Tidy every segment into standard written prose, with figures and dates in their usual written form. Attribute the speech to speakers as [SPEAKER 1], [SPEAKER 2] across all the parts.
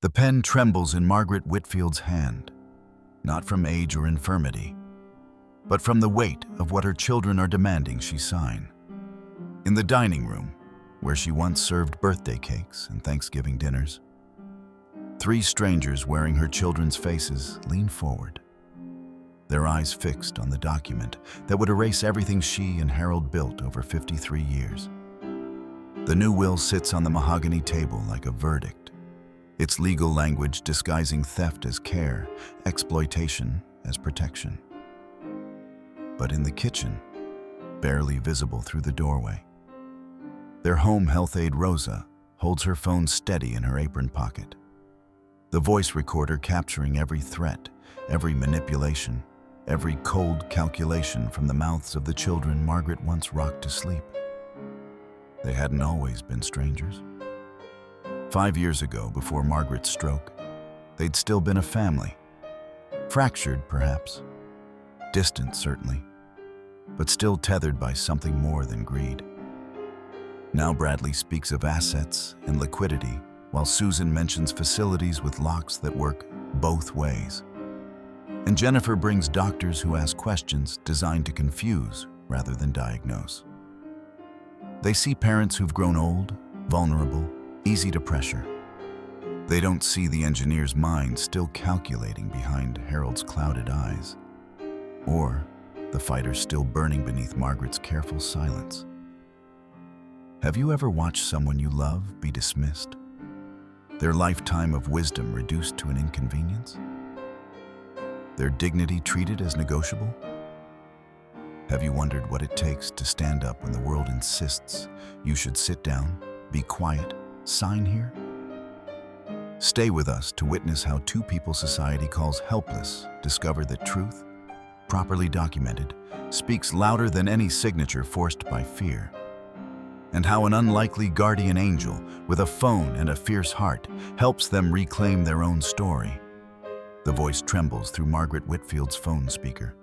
[SPEAKER 1] The pen trembles in Margaret Whitfield's hand, not from age or infirmity, but from the weight of what her children are demanding she sign. In the dining room, where she once served birthday cakes and Thanksgiving dinners, 3 strangers wearing her children's faces lean forward, their eyes fixed on the document that would erase everything she and Harold built over 53 years. The new will sits on the mahogany table like a verdict, its legal language disguising theft as care, exploitation as protection. But in the kitchen, barely visible through the doorway, their home health aide Rosa holds her phone steady in her apron pocket, the voice recorder capturing every threat, every manipulation, every cold calculation from the mouths of the children Margaret once rocked to sleep. They hadn't always been strangers. 5 years ago, before Margaret's stroke, they'd still been a family. Fractured, perhaps. Distant, certainly. But still tethered by something more than greed. Now Bradley speaks of assets and liquidity, while Susan mentions facilities with locks that work both ways. And Jennifer brings doctors who ask questions designed to confuse rather than diagnose. They see parents who've grown old, vulnerable, easy to pressure. They don't see the engineer's mind still calculating behind Harold's clouded eyes, or the fire still burning beneath Margaret's careful silence. Have you ever watched someone you love be dismissed? Their lifetime of wisdom reduced to an inconvenience? Their dignity treated as negotiable? Have you wondered what it takes to stand up when the world insists you should sit down, be quiet, sign here? Stay with us to witness how 2 people society calls helpless discover that truth, properly documented, speaks louder than any signature forced by fear. And how an unlikely guardian angel with a phone and a fierce heart helps them reclaim their own story. The voice trembles through Margaret Whitfield's phone speaker.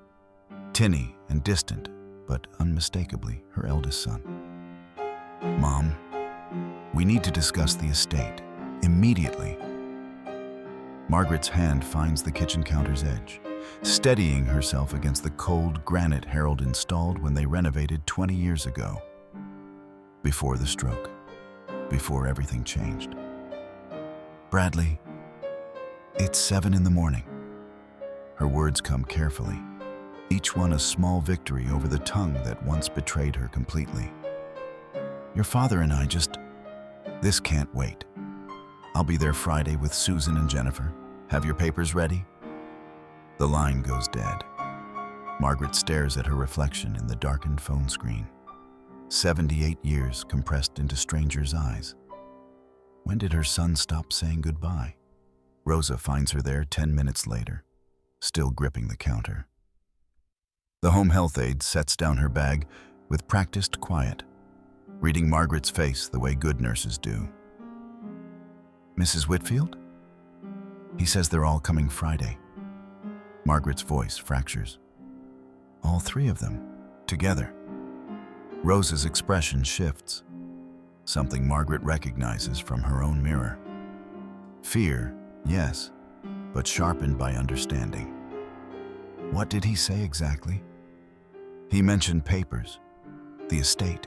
[SPEAKER 1] Tinny and distant, but unmistakably her eldest son. Mom, we need to discuss the estate, immediately. Margaret's hand finds the kitchen counter's edge, steadying herself against the cold granite Harold installed when they renovated 20 years ago. Before the stroke, before everything changed. Bradley, it's 7 in the morning. Her words come carefully, each one a small victory over the tongue that once betrayed her completely. Your father and I this can't wait. I'll be there Friday with Susan and Jennifer. Have your papers ready? The line goes dead. Margaret stares at her reflection in the darkened phone screen. 78 years compressed into strangers' eyes. When did her son stop saying goodbye? Rosa finds her there 10 minutes later, still gripping the counter. The home health aide sets down her bag with practiced quiet, reading Margaret's face the way good nurses do. Mrs. Whitfield? He says they're all coming Friday. Margaret's voice fractures. All 3 of them, together. Rosa's expression shifts, something Margaret recognizes from her own mirror. Fear, yes, but sharpened by understanding. What did he say exactly? He mentioned papers, the estate.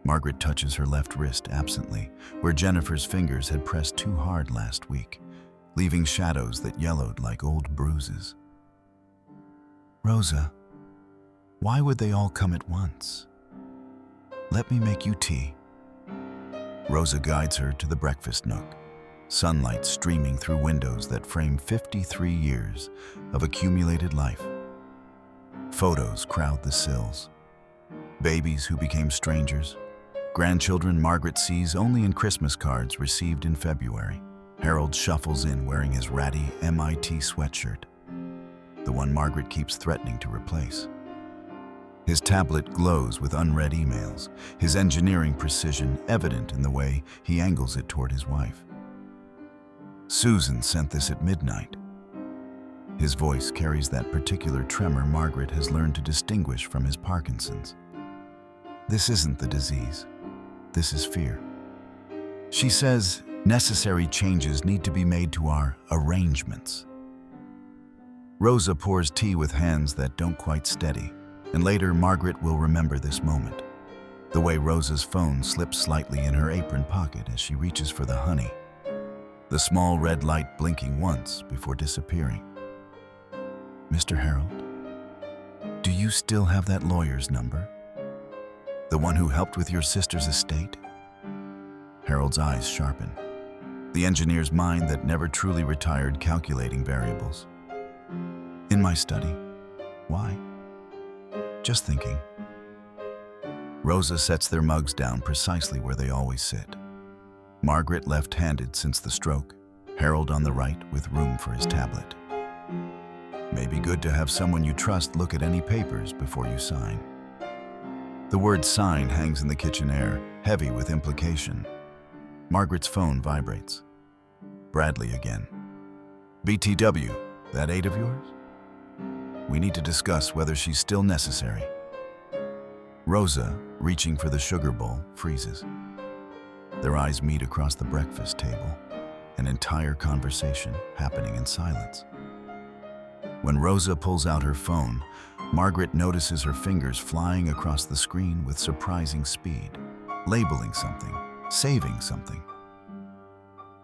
[SPEAKER 1] Margaret touches her left wrist absently, where Jennifer's fingers had pressed too hard last week, leaving shadows that yellowed like old bruises. Rosa, why would they all come at once? Let me make you tea. Rosa guides her to the breakfast nook, sunlight streaming through windows that frame 53 years of accumulated life. Photos crowd the sills. Babies who became strangers, grandchildren Margaret sees only in Christmas cards received in February. Harold shuffles in wearing his ratty MIT sweatshirt, the one Margaret keeps threatening to replace. His tablet glows with unread emails, his engineering precision evident in the way he angles it toward his wife. Susan sent this at midnight. His voice carries that particular tremor Margaret has learned to distinguish from his Parkinson's. This isn't the disease. This is fear. She says Necessary changes need to be made to our arrangements. Rosa pours tea with hands that don't quite steady, and later Margaret will remember this moment. The way Rosa's phone slips slightly in her apron pocket as she reaches for the honey. The small red light blinking once before disappearing. Mr. Harold, do you still have that lawyer's number? The one who helped with your sister's estate? Harold's eyes sharpen. The engineer's mind that never truly retired calculating variables. In my study. Why? Just thinking. Rosa sets their mugs down precisely where they always sit. Margaret left-handed since the stroke, Harold on the right with room for his tablet. May be good to have someone you trust look at any papers before you sign. The word sign hangs in the kitchen air, heavy with implication. Margaret's phone vibrates. Bradley again. BTW, that aide of yours? We need to discuss whether she's still necessary. Rosa, reaching for the sugar bowl, freezes. Their eyes meet across the breakfast table, an entire conversation happening in silence. When Rosa pulls out her phone, Margaret notices her fingers flying across the screen with surprising speed, labeling something, saving something.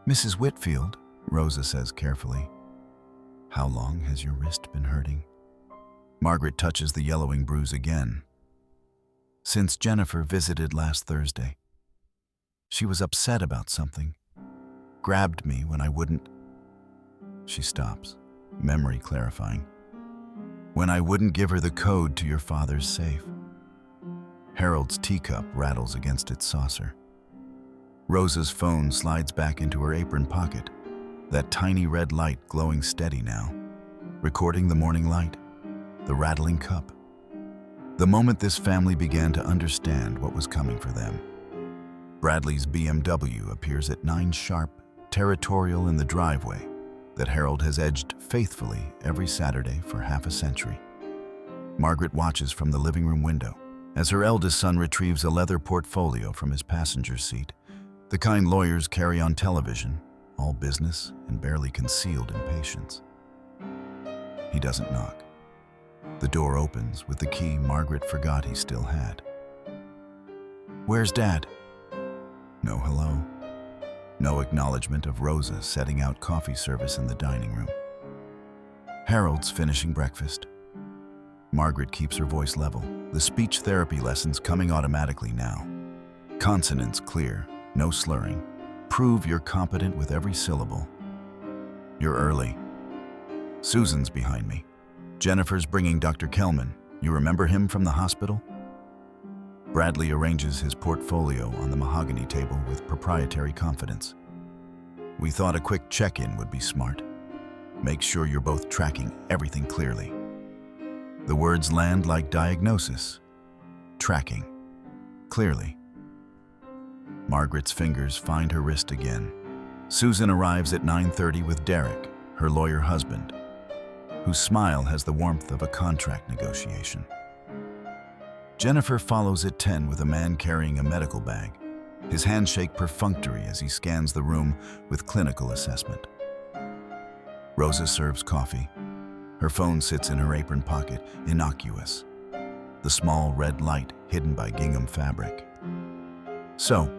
[SPEAKER 1] Mrs. Whitfield, Rosa says carefully. How long has your wrist been hurting? Margaret touches the yellowing bruise again. Since Jennifer visited last Thursday. She was upset about something. Grabbed me when I wouldn't. She stops, memory clarifying. When I wouldn't give her the code to your father's safe. Harold's teacup rattles against its saucer. Rosa's phone slides back into her apron pocket, that tiny red light glowing steady now, recording the morning light, the rattling cup. The moment this family began to understand what was coming for them. Bradley's BMW appears at 9 sharp, territorial in the driveway that Harold has edged faithfully every Saturday for half a century. Margaret watches from the living room window as her eldest son retrieves a leather portfolio from his passenger seat, the kind lawyers carry on television, all business and barely concealed impatience. He doesn't knock. The door opens with the key Margaret forgot he still had. Where's Dad? No hello. No acknowledgement of Rosa setting out coffee service in the dining room. Harold's finishing breakfast. Margaret keeps her voice level, the speech therapy lessons coming automatically now. Consonants clear, no slurring. Prove you're competent with every syllable. You're early. Susan's behind me. Jennifer's bringing Dr. Kelman. You remember him from the hospital? Bradley arranges his portfolio on the mahogany table with proprietary confidence. We thought a quick check-in would be smart. Make sure you're both tracking everything clearly. The words land like diagnosis. Tracking. Clearly. Margaret's fingers find her wrist again. Susan arrives at 9:30 with Derek, her lawyer husband, whose smile has the warmth of a contract negotiation. Jennifer follows at 10 with a man carrying a medical bag, his handshake perfunctory as he scans the room with clinical assessment. Rosa serves coffee. Her phone sits in her apron pocket, innocuous, the small red light hidden by gingham fabric. So,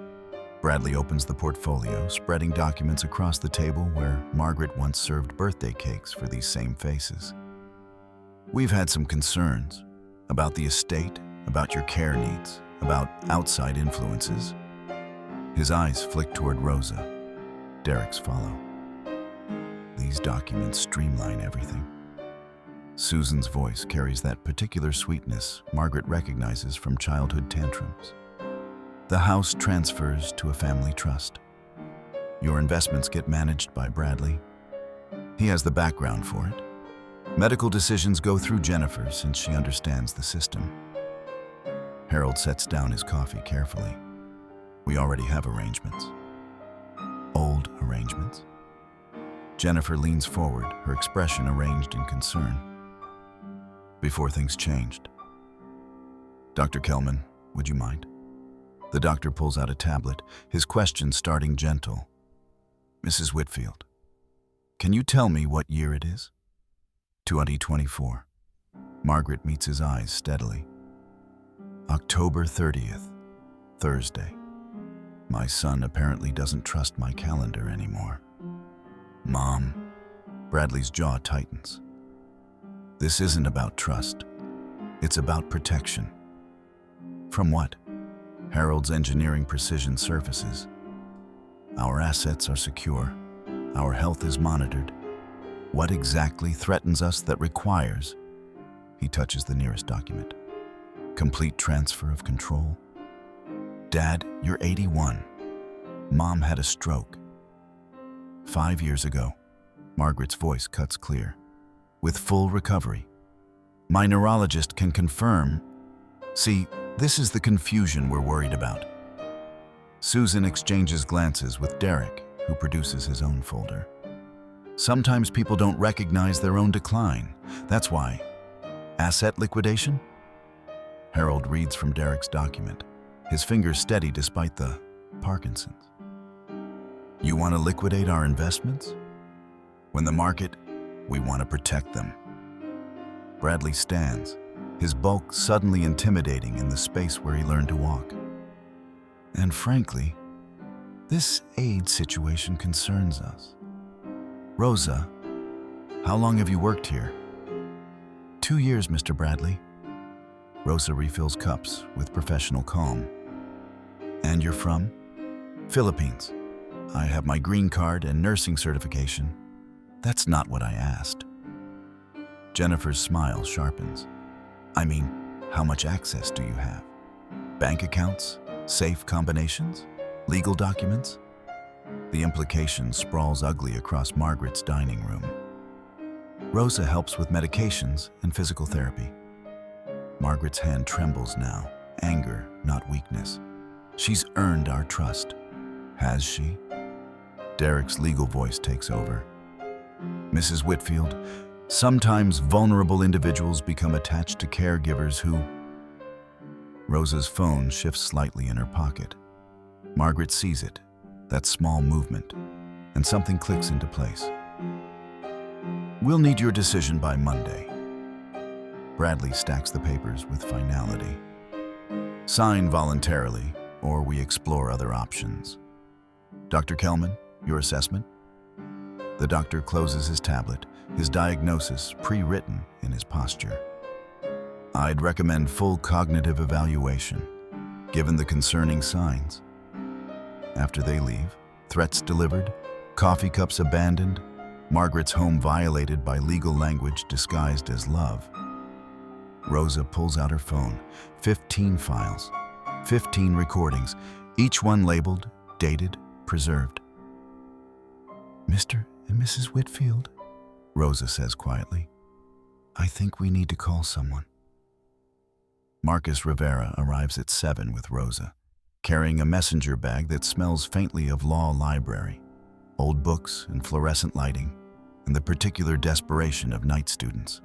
[SPEAKER 1] Bradley opens the portfolio, spreading documents across the table where Margaret once served birthday cakes for these same faces. We've had some concerns about the estate, about your care needs, about outside influences. His eyes flick toward Rosa. Derek's follow. These documents streamline everything. Susan's voice carries that particular sweetness Margaret recognizes from childhood tantrums. The house transfers to a family trust. Your investments get managed by Bradley. He has the background for it. Medical decisions go through Jennifer since she understands the system. Harold sets down his coffee carefully. We already have arrangements. Old arrangements. Jennifer leans forward, her expression arranged in concern. Before things changed. Dr. Kelman, would you mind? The doctor pulls out a tablet, his question starting gentle. Mrs. Whitfield, can you tell me what year it is? 2024. Margaret meets his eyes steadily. October 30th, Thursday. My son apparently doesn't trust my calendar anymore. Mom, Bradley's jaw tightens. This isn't about trust. It's about protection. From what? Harold's Engineering Precision Services. Our assets are secure. Our health is monitored. What exactly threatens us that requires? He touches the nearest document. Complete transfer of control. Dad, you're 81. Mom had a stroke. 5 years ago. Margaret's voice cuts clear. With full recovery. My neurologist can confirm. See, this is the confusion we're worried about. Susan exchanges glances with Derek, who produces his own folder. Sometimes people don't recognize their own decline. That's why. Asset liquidation? Harold reads from Derek's document, his fingers steady despite the Parkinson's. You want to liquidate our investments? When the market, we want to protect them. Bradley stands, his bulk suddenly intimidating in the space where he learned to walk. And frankly, this aid situation concerns us. Rosa, how long have you worked here? 2 years, Mr. Bradley. Rosa refills cups with professional calm. And you're from? Philippines. I have my green card and nursing certification. That's not what I asked. Jennifer's smile sharpens. I mean, how much access do you have? Bank accounts? Safe combinations? Legal documents? The implication sprawls ugly across Margaret's dining room. Rosa helps with medications and physical therapy. Margaret's hand trembles now, anger, not weakness. She's earned our trust. Has she? Derek's legal voice takes over. Mrs. Whitfield, sometimes vulnerable individuals become attached to caregivers who... Rosa's phone shifts slightly in her pocket. Margaret sees it, that small movement, and something clicks into place. We'll need your decision by Monday. Bradley stacks the papers with finality. Sign voluntarily, or we explore other options. Dr. Kelman, your assessment? The doctor closes his tablet, his diagnosis pre-written in his posture. I'd recommend full cognitive evaluation, given the concerning signs. After they leave, threats delivered, coffee cups abandoned, Margaret's home violated by legal language disguised as love. Rosa pulls out her phone, 15 files, 15 recordings, each one labeled, dated, preserved. Mr. and Mrs. Whitfield, Rosa says quietly, I think we need to call someone. Marcus Rivera arrives at 7 with Rosa, carrying a messenger bag that smells faintly of law library, old books and fluorescent lighting, and the particular desperation of night students.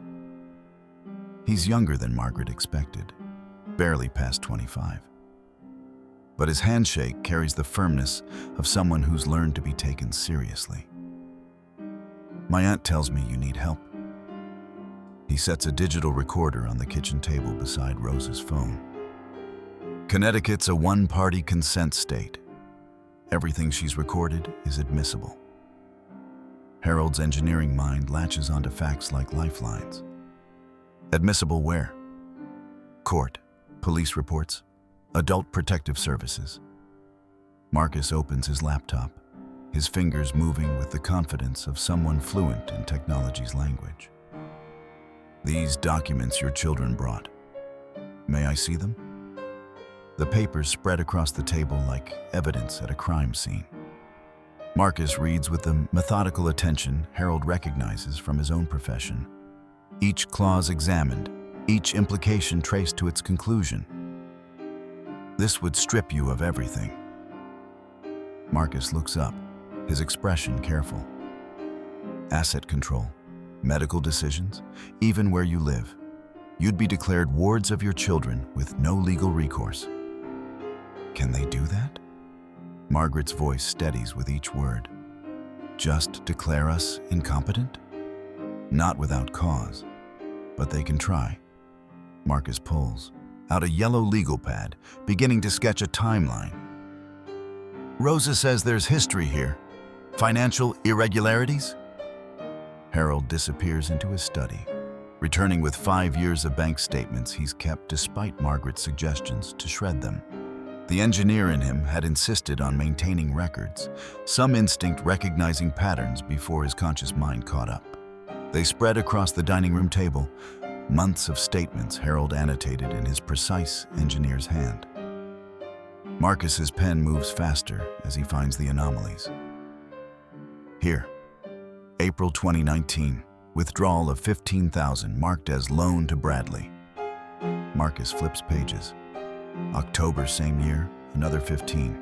[SPEAKER 1] He's younger than Margaret expected, barely past 25. But his handshake carries the firmness of someone who's learned to be taken seriously. My aunt tells me you need help. He sets a digital recorder on the kitchen table beside Rosa's phone. Connecticut's a one-party consent state. Everything she's recorded is admissible. Harold's engineering mind latches onto facts like lifelines. Admissible where? Court, police reports, adult protective services. Marcus opens his laptop, his fingers moving with the confidence of someone fluent in technology's language. These documents your children brought. May I see them? The papers spread across the table like evidence at a crime scene. Marcus reads with the methodical attention Harold recognizes from his own profession. Each clause examined, each implication traced to its conclusion. This would strip you of everything. Marcus looks up, his expression careful. Asset control, medical decisions, even where you live. You'd be declared wards of your children with no legal recourse. Can they do that? Margaret's voice steadies with each word. Just declare us incompetent? Not without cause, but they can try. Marcus pulls out a yellow legal pad, beginning to sketch a timeline. Rosa says there's history here. Financial irregularities? Harold disappears into his study, returning with 5 years of bank statements he's kept despite Margaret's suggestions to shred them. The engineer in him had insisted on maintaining records, some instinct recognizing patterns before his conscious mind caught up. They spread across the dining room table, months of statements Harold annotated in his precise engineer's hand. Marcus's pen moves faster as he finds the anomalies. Here, April 2019, withdrawal of $15,000 marked as loan to Bradley. Marcus flips pages. October same year, another 15.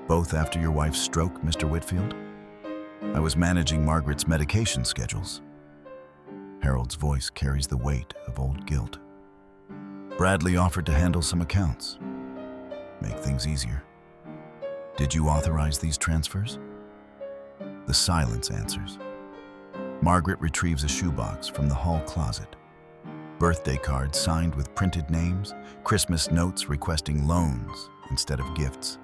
[SPEAKER 1] Both after your wife's stroke, Mr. Whitfield? I was managing Margaret's medication schedules. Harold's voice carries the weight of old guilt. Bradley offered to handle some accounts. Make things easier. Did you authorize these transfers? The silence answers. Margaret retrieves a shoebox from the hall closet. Birthday cards signed with printed names, Christmas notes requesting loans instead of gifts,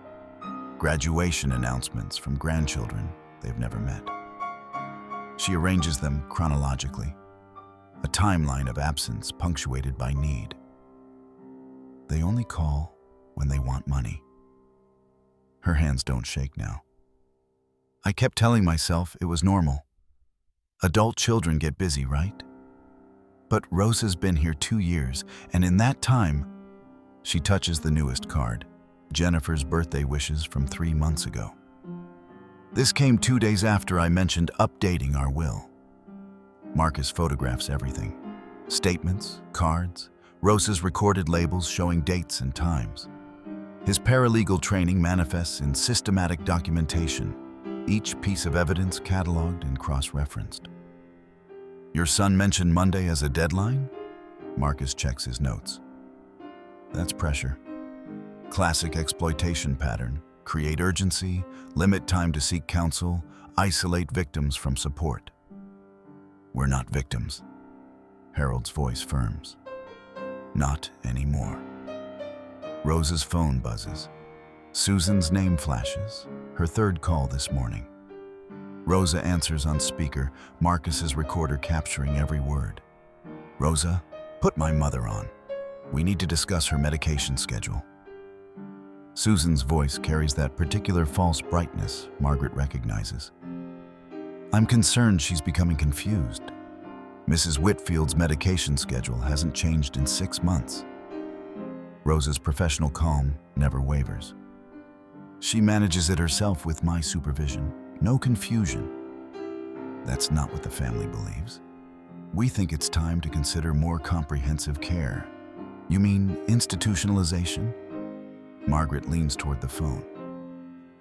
[SPEAKER 1] graduation announcements from grandchildren they've never met. She arranges them chronologically, a timeline of absence punctuated by need. They only call when they want money. Her hands don't shake now. I kept telling myself it was normal. Adult children get busy, right? But Rosa's been here 2 years, and in that time, she touches the newest card, Jennifer's birthday wishes from 3 months ago. This came 2 days after I mentioned updating our will. Marcus photographs everything. Statements, cards, Rosa's recorded labels showing dates and times. His paralegal training manifests in systematic documentation, each piece of evidence cataloged and cross-referenced. Your son mentioned Monday as a deadline? Marcus checks his notes. That's pressure. Classic exploitation pattern. Create urgency, limit time to seek counsel, isolate victims from support. We're not victims. Harold's voice firms. Not anymore. Rosa's phone buzzes. Susan's name flashes, her third call this morning. Rosa answers on speaker, Marcus's recorder capturing every word. Rosa, put my mother on. We need to discuss her medication schedule. Susan's voice carries that particular false brightness Margaret recognizes. I'm concerned she's becoming confused. Mrs. Whitfield's medication schedule hasn't changed in 6 months. Rosa's professional calm never wavers. She manages it herself with my supervision. No confusion. That's not what the family believes. We think it's time to consider more comprehensive care. You mean institutionalization? Margaret leans toward the phone.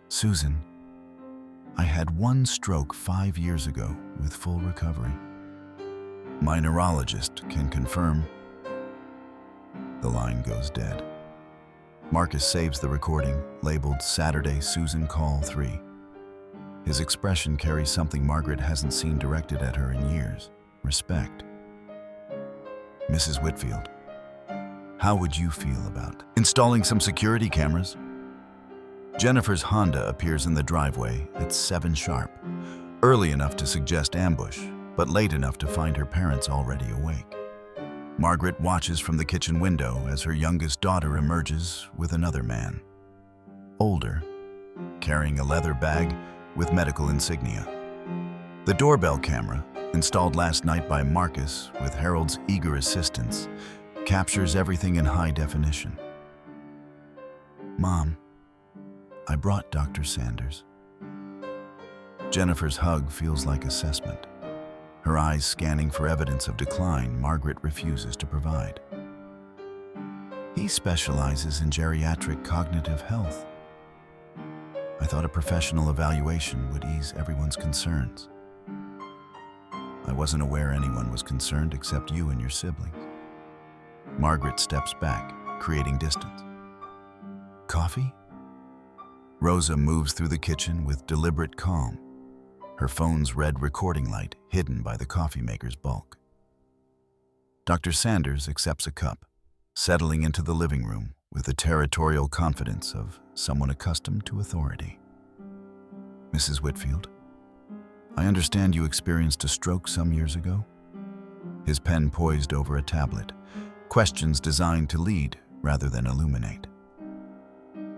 [SPEAKER 1] Susan, I had 1 stroke 5 years ago with full recovery. My neurologist can confirm. The line goes dead. Marcus saves the recording, labeled Saturday Susan Call 3. His expression carries something Margaret hasn't seen directed at her in years: respect. Mrs. Whitfield, how would you feel about installing some security cameras? Jennifer's Honda appears in the driveway at 7 sharp, early enough to suggest ambush, but late enough to find her parents already awake. Margaret watches from the kitchen window as her youngest daughter emerges with another man. Older, carrying a leather bag with medical insignia. The doorbell camera, installed last night by Marcus with Harold's eager assistance, captures everything in high definition. Mom, I brought Dr. Sanders. Jennifer's hug feels like assessment. Her eyes scanning for evidence of decline Margaret refuses to provide. He specializes in geriatric cognitive health. I thought a professional evaluation would ease everyone's concerns. I wasn't aware anyone was concerned except you and your siblings. Margaret steps back, creating distance. Coffee? Rosa moves through the kitchen with deliberate calm. her phone's red recording light hidden by the coffee maker's bulk. Dr. Sanders accepts a cup, settling into the living room with the territorial confidence of someone accustomed to authority. Mrs. Whitfield, I understand you experienced a stroke some years ago? His pen poised over a tablet, questions designed to lead rather than illuminate.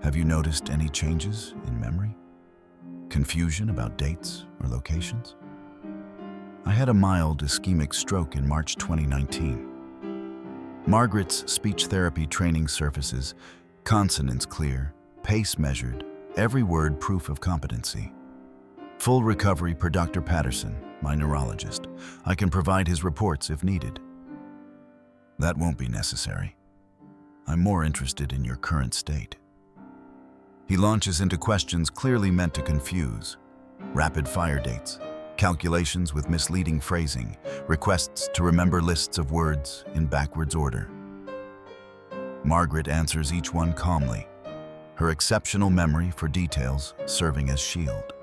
[SPEAKER 1] Have you noticed any changes in memory? Confusion about dates or locations? I had a mild ischemic stroke in March 2019. Margaret's speech therapy training surfaces, consonants clear, pace measured, every word proof of competency. Full recovery per Dr. Patterson, my neurologist. I can provide his reports if needed. That won't be necessary. I'm more interested in your current state. He launches into questions clearly meant to confuse. Rapid fire dates, calculations with misleading phrasing, requests to remember lists of words in backwards order. Margaret answers each one calmly, her exceptional memory for details serving as shield.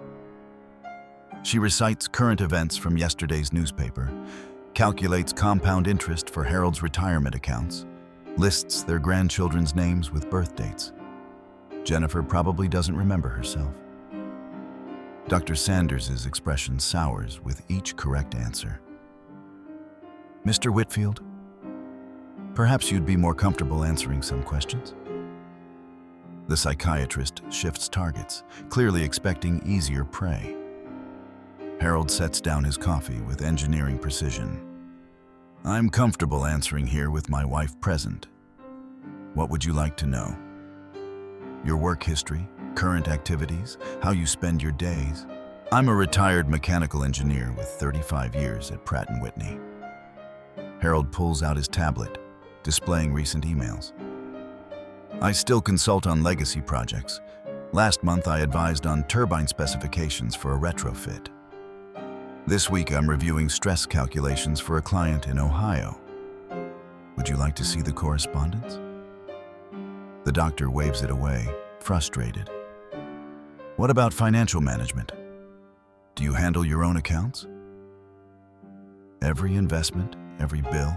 [SPEAKER 1] She recites current events from yesterday's newspaper, calculates compound interest for Harold's retirement accounts, lists their grandchildren's names with birth dates. Jennifer probably doesn't remember herself. Dr. Sanders' expression sours with each correct answer. Mr. Whitfield, perhaps you'd be more comfortable answering some questions? The psychiatrist shifts targets, clearly expecting easier prey. Harold sets down his coffee with engineering precision. I'm comfortable answering here with my wife present. What would you like to know? Your work history, current activities, how you spend your days. I'm a retired mechanical engineer with 35 years at Pratt & Whitney. Harold pulls out his tablet, displaying recent emails. I still consult on legacy projects. Last month I advised on turbine specifications for a retrofit. This week I'm reviewing stress calculations for a client in Ohio. Would you like to see the correspondence? The doctor waves it away, frustrated. What about financial management? Do you handle your own accounts? Every investment, every bill,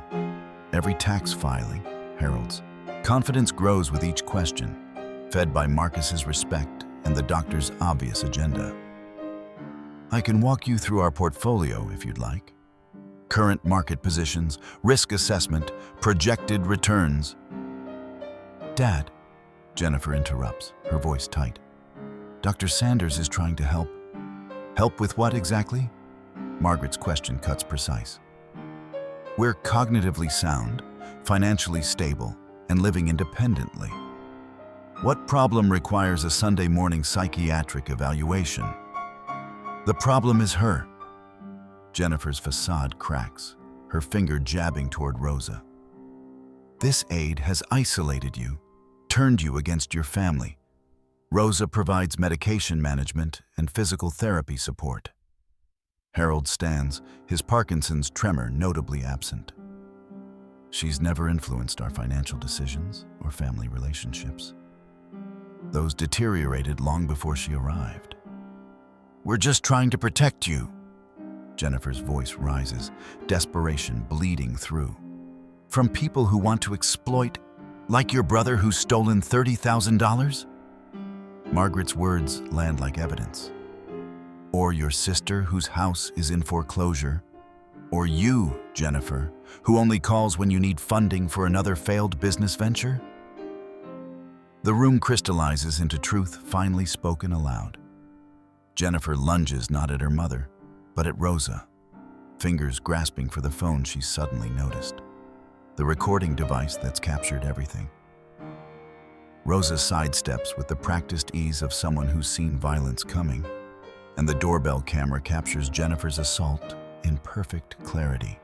[SPEAKER 1] every tax filing, Harold's. Confidence grows with each question, fed by Marcus's respect and the doctor's obvious agenda. I can walk you through our portfolio if you'd like. Current market positions, risk assessment, projected returns. Dad, Jennifer interrupts, her voice tight. Dr. Sanders is trying to help. Help with what exactly? Margaret's question cuts precise. We're cognitively sound, financially stable, and living independently. What problem requires a Sunday morning psychiatric evaluation? The problem is her. Jennifer's facade cracks, her finger jabbing toward Rosa. This aide has isolated you, turned you against your family. Rosa provides medication management and physical therapy support. Harold stands, his Parkinson's tremor notably absent. She's never influenced our financial decisions or family relationships. Those deteriorated long before she arrived. We're just trying to protect you. Jennifer's voice rises, desperation bleeding through. From people who want to exploit, like your brother who's stolen $30,000? Margaret's words land like evidence. Or your sister whose house is in foreclosure. Or you, Jennifer, who only calls when you need funding for another failed business venture? The room crystallizes into truth finally spoken aloud. Jennifer lunges not at her mother, but at Rosa, fingers grasping for the phone she's suddenly noticed, the recording device that's captured everything. Rosa sidesteps with the practiced ease of someone who's seen violence coming, and the doorbell camera captures Jennifer's assault in perfect clarity.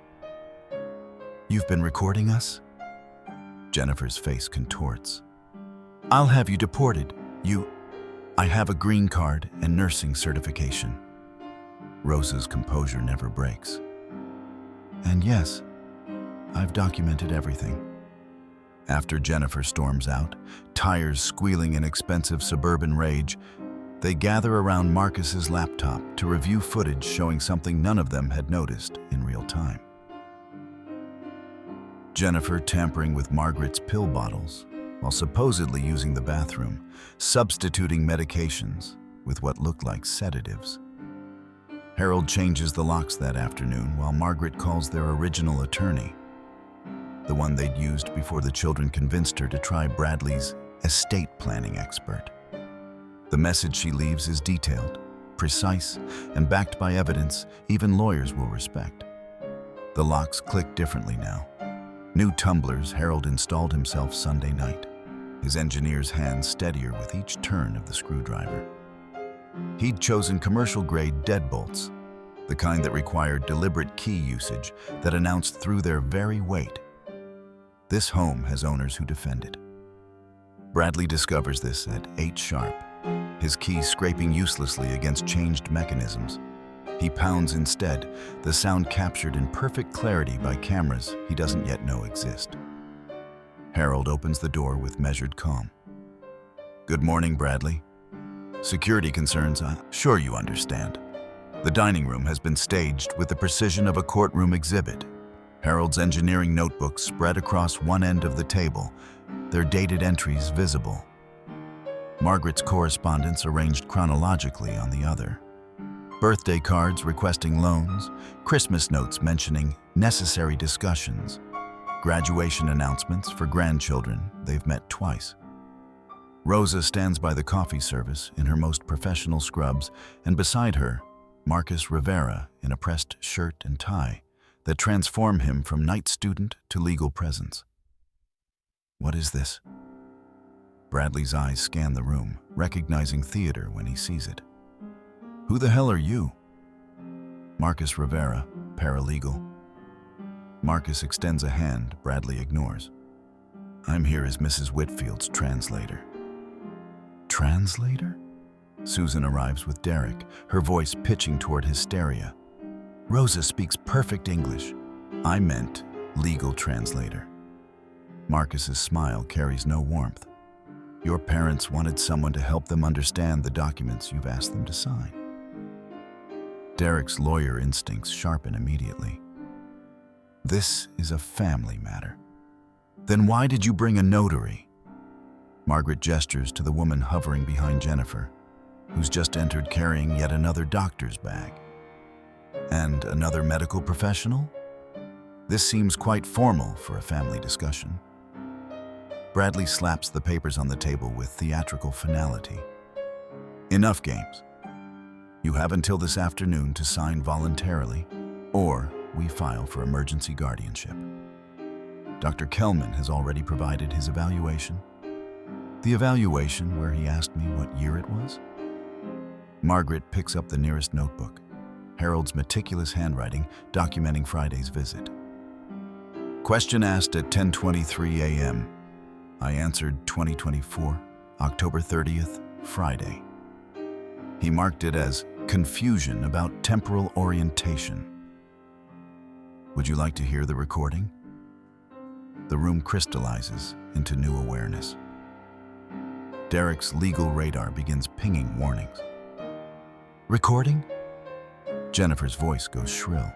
[SPEAKER 1] You've been recording us? Jennifer's face contorts. I'll have you deported. I have a green card and nursing certification. Rosa's composure never breaks. And yes, I've documented everything. After Jennifer storms out, tires squealing in expensive suburban rage, They gather around Marcus's laptop to review footage showing something none of them had noticed in real time. Jennifer tampering with Margaret's pill bottles while supposedly using the bathroom, substituting medications with what looked like sedatives. Harold changes the locks that afternoon while Margaret calls their original attorney, the one they'd used before the children convinced her to try Bradley's estate planning expert. The message she leaves is detailed, precise, and backed by evidence even lawyers will respect. The locks click differently now. New tumblers Harold installed himself Sunday night, his engineer's hands steadier with each turn of the screwdriver. He'd chosen commercial-grade deadbolts, the kind that required deliberate key usage that announced through their very weight, "This home has owners who defend it." Bradley discovers this at 8 sharp, his key scraping uselessly against changed mechanisms. He pounds instead, the sound captured in perfect clarity by cameras he doesn't yet know exist. Harold opens the door with measured calm. "Good morning, Bradley. Security concerns, I'm sure you understand. The dining room has been staged with the precision of a courtroom exhibit. Harold's engineering notebooks spread across one end of the table, their dated entries visible. Margaret's correspondence arranged chronologically on the other. Birthday cards requesting loans, Christmas notes mentioning necessary discussions, graduation announcements for grandchildren they've met twice. Rosa stands by the coffee service in her most professional scrubs, and beside her, Marcus Rivera in a pressed shirt and tie that transform him from night student to legal presence. What is this? Bradley's eyes scan the room, recognizing theater when he sees it. Who the hell are you? Marcus Rivera, paralegal. Marcus extends a hand Bradley ignores. I'm here as Mrs. Whitfield's translator. Translator? Susan arrives with Derek, her voice pitching toward hysteria. Rosa speaks perfect English. I meant legal translator. Marcus's smile carries no warmth. Your parents wanted someone to help them understand the documents you've asked them to sign. Derek's lawyer instincts sharpen immediately. This is a family matter. Then why did you bring a notary? Margaret gestures to the woman hovering behind Jennifer, who's just entered carrying yet another doctor's bag. And another medical professional? This seems quite formal for a family discussion. Bradley slaps the papers on the table with theatrical finality. Enough games. You have until this afternoon to sign voluntarily, or we file for emergency guardianship. Dr. Kelman has already provided his evaluation. The evaluation where he asked me what year it was? Margaret picks up the nearest notebook, Harold's meticulous handwriting documenting Friday's visit. Question asked at 10:23 a.m. I answered 2024, October 30th, Friday. He marked it as confusion about temporal orientation. Would you like to hear the recording? The room crystallizes into new awareness. Derek's legal radar begins pinging warnings. Recording? Jennifer's voice goes shrill.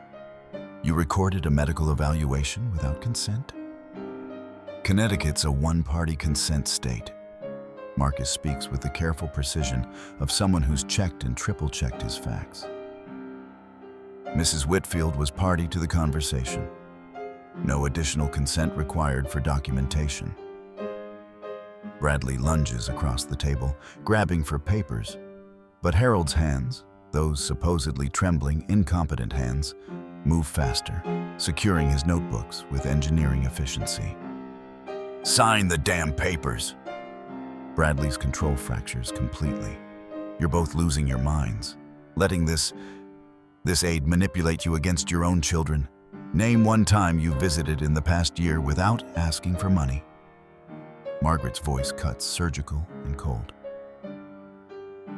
[SPEAKER 1] You recorded a medical evaluation without consent? Connecticut's a one-party consent state. Marcus speaks with the careful precision of someone who's checked and triple-checked his facts. Mrs. Whitfield was party to the conversation. No additional consent required for documentation. Bradley lunges across the table, grabbing for papers, but Harold's hands, those supposedly trembling, incompetent hands, move faster, securing his notebooks with engineering efficiency. Sign the damn papers! Bradley's control fractures completely. You're both losing your minds, letting this aide manipulate you against your own children. Name one time you visited in the past year without asking for money. Margaret's voice cuts surgical and cold.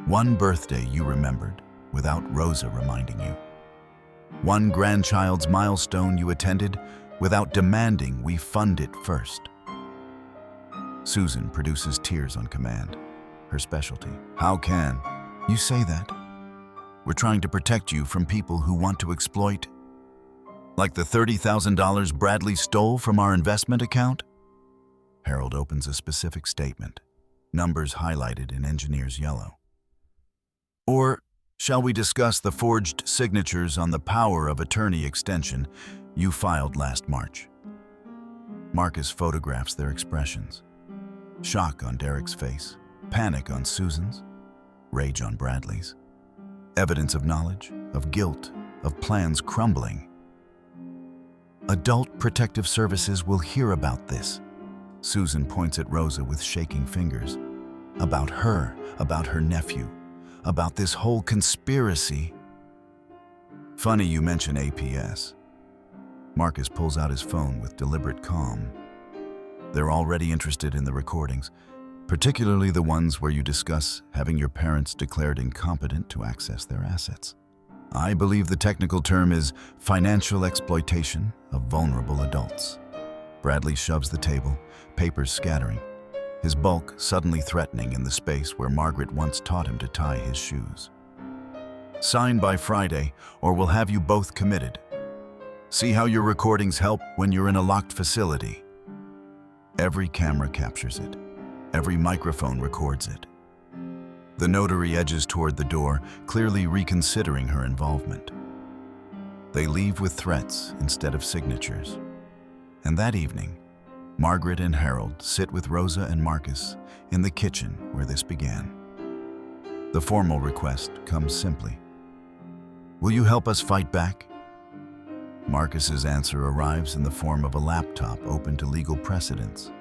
[SPEAKER 1] One birthday you remembered without Rosa reminding you. One grandchild's milestone you attended without demanding we fund it first. Susan produces tears on command, her specialty. How can You say that? We're trying to protect you from people who want to exploit. Like the $30,000 Bradley stole from our investment account? Harold opens a specific statement, numbers highlighted in engineer's yellow. Or shall we discuss the forged signatures on the power of attorney extension you filed last March? Marcus photographs their expressions. Shock on Derek's face, panic on Susan's, rage on Bradley's. Evidence of knowledge, of guilt, of plans crumbling. Adult Protective Services will hear about this. Susan points at Rosa with shaking fingers. About her nephew, about this whole conspiracy. Funny you mention APS. Marcus pulls out his phone with deliberate calm. They're already interested in the recordings, particularly the ones where you discuss having your parents declared incompetent to access their assets. I believe the technical term is financial exploitation of vulnerable adults. Bradley shoves the table, papers scattering, his bulk suddenly threatening in the space where Margaret once taught him to tie his shoes. Sign by Friday, or we'll have you both committed. See how your recordings help when you're in a locked facility. Every camera captures it. Every microphone records it. The notary edges toward the door, clearly reconsidering her involvement. They leave with threats instead of signatures. And that evening, Margaret and Harold sit with Rosa and Marcus in the kitchen where this began. The formal request comes simply. Will you help us fight back? Marcus's answer arrives in the form of a laptop open to legal precedents.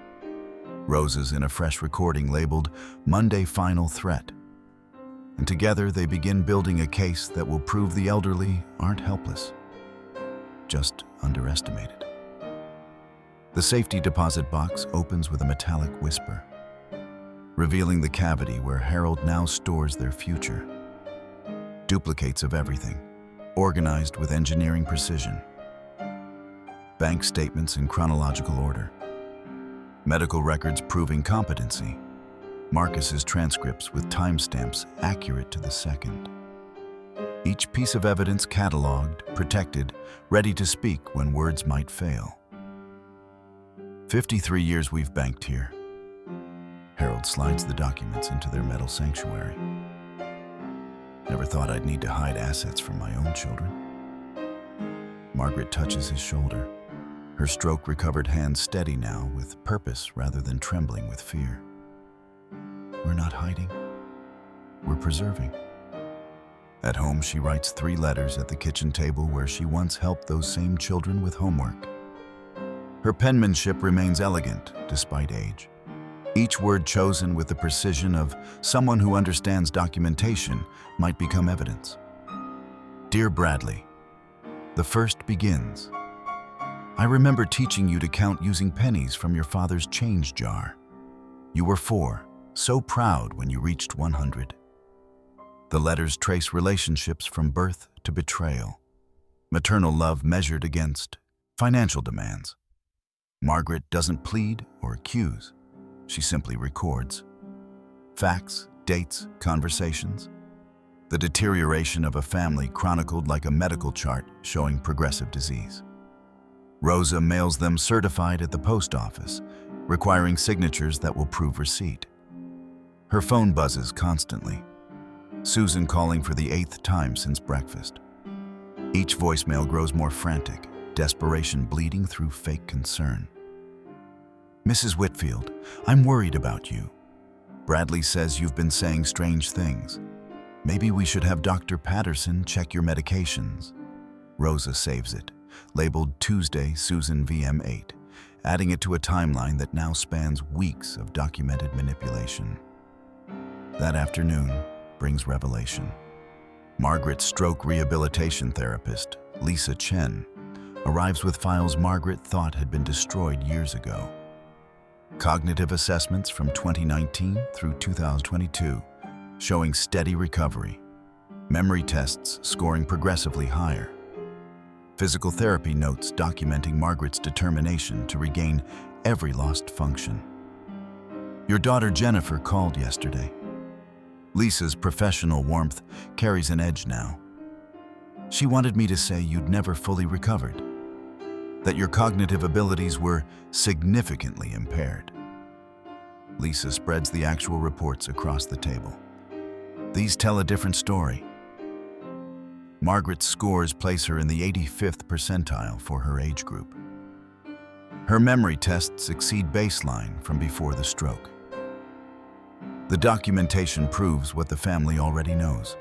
[SPEAKER 1] Rosa's in a fresh recording labeled Monday Final Threat. And together they begin building a case that will prove the elderly aren't helpless, just underestimated. The safety deposit box opens with a metallic whisper, revealing the cavity where Harold now stores their future. Duplicates of everything, organized with engineering precision. Bank statements in chronological order. Medical records proving competency. Marcus's transcripts with timestamps accurate to the second. Each piece of evidence cataloged, protected, ready to speak when words might fail. 53 years we've banked here. Harold slides the documents into their metal sanctuary. Never thought I'd need to hide assets from my own children. Margaret touches his shoulder, her stroke-recovered hand steady now with purpose rather than trembling with fear. We're not hiding. We're preserving. At home, she writes 3 letters at the kitchen table where she once helped those same children with homework. Her penmanship remains elegant despite age. Each word chosen with the precision of someone who understands documentation might become evidence. Dear Bradley, the first begins. I remember teaching you to count using pennies from your father's change jar. You were 4, so proud when you reached 100. The letters trace relationships from birth to betrayal. Maternal love measured against financial demands. Margaret doesn't plead or accuse. She simply records. Facts, dates, conversations. The deterioration of a family chronicled like a medical chart showing progressive disease. Rosa mails them certified at the post office, requiring signatures that will prove receipt. Her phone buzzes constantly. Susan calling for the 8th time since breakfast. Each voicemail grows more frantic, desperation bleeding through fake concern. Mrs. Whitfield, I'm worried about you. Bradley says you've been saying strange things. Maybe we should have Dr. Patterson check your medications. Rosa saves it, labeled Tuesday Susan VM8, adding it to a timeline that now spans weeks of documented manipulation. That afternoon brings revelation. Margaret's stroke rehabilitation therapist, Lisa Chen, arrives with files Margaret thought had been destroyed years ago. Cognitive assessments from 2019 through 2022, showing steady recovery. Memory tests scoring progressively higher. Physical therapy notes documenting Margaret's determination to regain every lost function. Your daughter Jennifer called yesterday. Lisa's professional warmth carries an edge now. She wanted me to say you'd never fully recovered, that your cognitive abilities were significantly impaired. Lisa spreads the actual reports across the table. These tell a different story. Margaret's scores place her in the 85th percentile for her age group. Her memory tests exceed baseline from before the stroke. The documentation proves what the family already knows.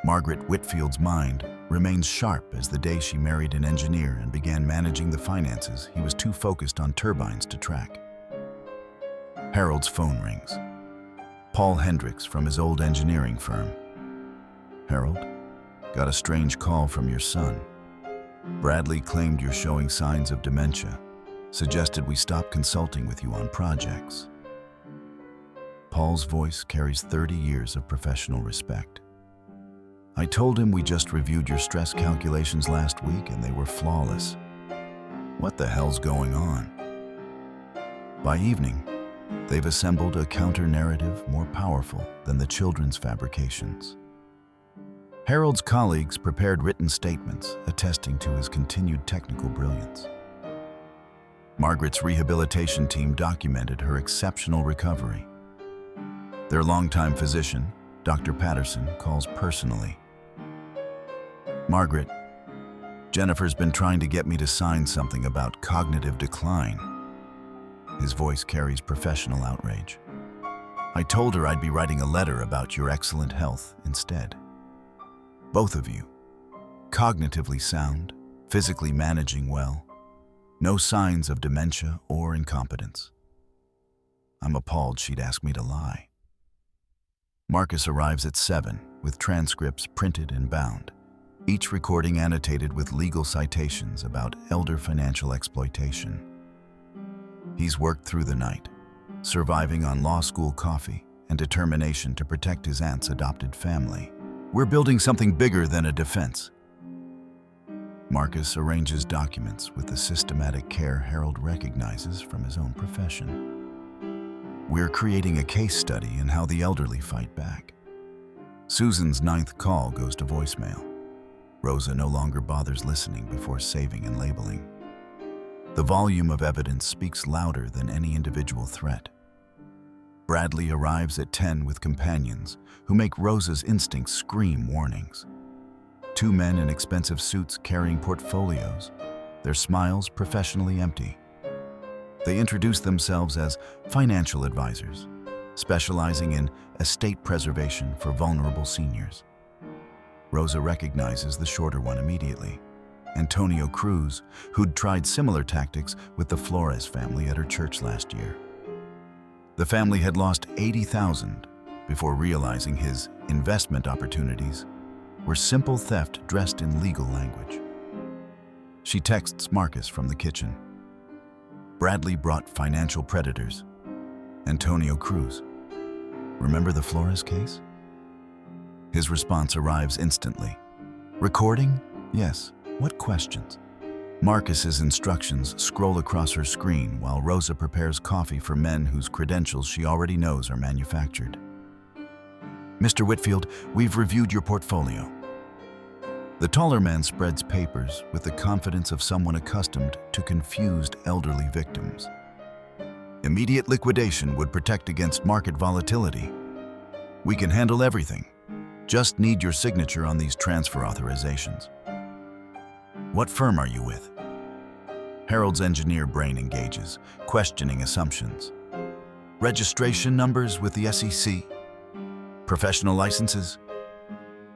[SPEAKER 1] Margaret Whitfield's mind remains sharp as the day she married an engineer and began managing the finances he was too focused on turbines to track. Harold's phone rings. Paul Hendricks from his old engineering firm. Harold, got a strange call from your son. Bradley claimed you're showing signs of dementia, suggested we stop consulting with you on projects. Paul's voice carries 30 years of professional respect. I told him we just reviewed your stress calculations last week and they were flawless. What the hell's going on? By evening, they've assembled a counter-narrative more powerful than the children's fabrications. Harold's colleagues prepared written statements attesting to his continued technical brilliance. Margaret's rehabilitation team documented her exceptional recovery. Their longtime physician, Dr. Patterson, calls personally. Margaret, Jennifer's been trying to get me to sign something about cognitive decline. His voice carries professional outrage. I told her I'd be writing a letter about your excellent health instead. Both of you, cognitively sound, physically managing well, no signs of dementia or incompetence. I'm appalled she'd ask me to lie. Marcus arrives at 7 with transcripts printed and bound, each recording annotated with legal citations about elder financial exploitation. He's worked through the night, surviving on law school coffee and determination to protect his aunt's adopted family. We're building something bigger than a defense. Marcus arranges documents with the systematic care Harold recognizes from his own profession. We're creating a case study in how the elderly fight back. Susan's 9th call goes to voicemail. Rosa no longer bothers listening before saving and labeling. The volume of evidence speaks louder than any individual threat. Bradley arrives at 10 with companions who make Rosa's instincts scream warnings. 2 men in expensive suits carrying portfolios, their smiles professionally empty. They introduce themselves as financial advisors, specializing in estate preservation for vulnerable seniors. Rosa recognizes the shorter one immediately, Antonio Cruz, who'd tried similar tactics with the Flores family at her church last year. The family had lost $80,000 before realizing his investment opportunities were simple theft dressed in legal language. She texts Marcus from the kitchen. Bradley brought financial predators. Antonio Cruz. Remember the Flores case? His response arrives instantly. Recording? Yes. What questions? Marcus's instructions scroll across her screen while Rosa prepares coffee for men whose credentials she already knows are manufactured. Mr. Whitfield, we've reviewed your portfolio. The taller man spreads papers with the confidence of someone accustomed to confused elderly victims. Immediate liquidation would protect against market volatility. We can handle everything. Just need your signature on these transfer authorizations. What firm are you with? Harold's engineer brain engages, questioning assumptions. Registration numbers with the SEC? Professional licenses?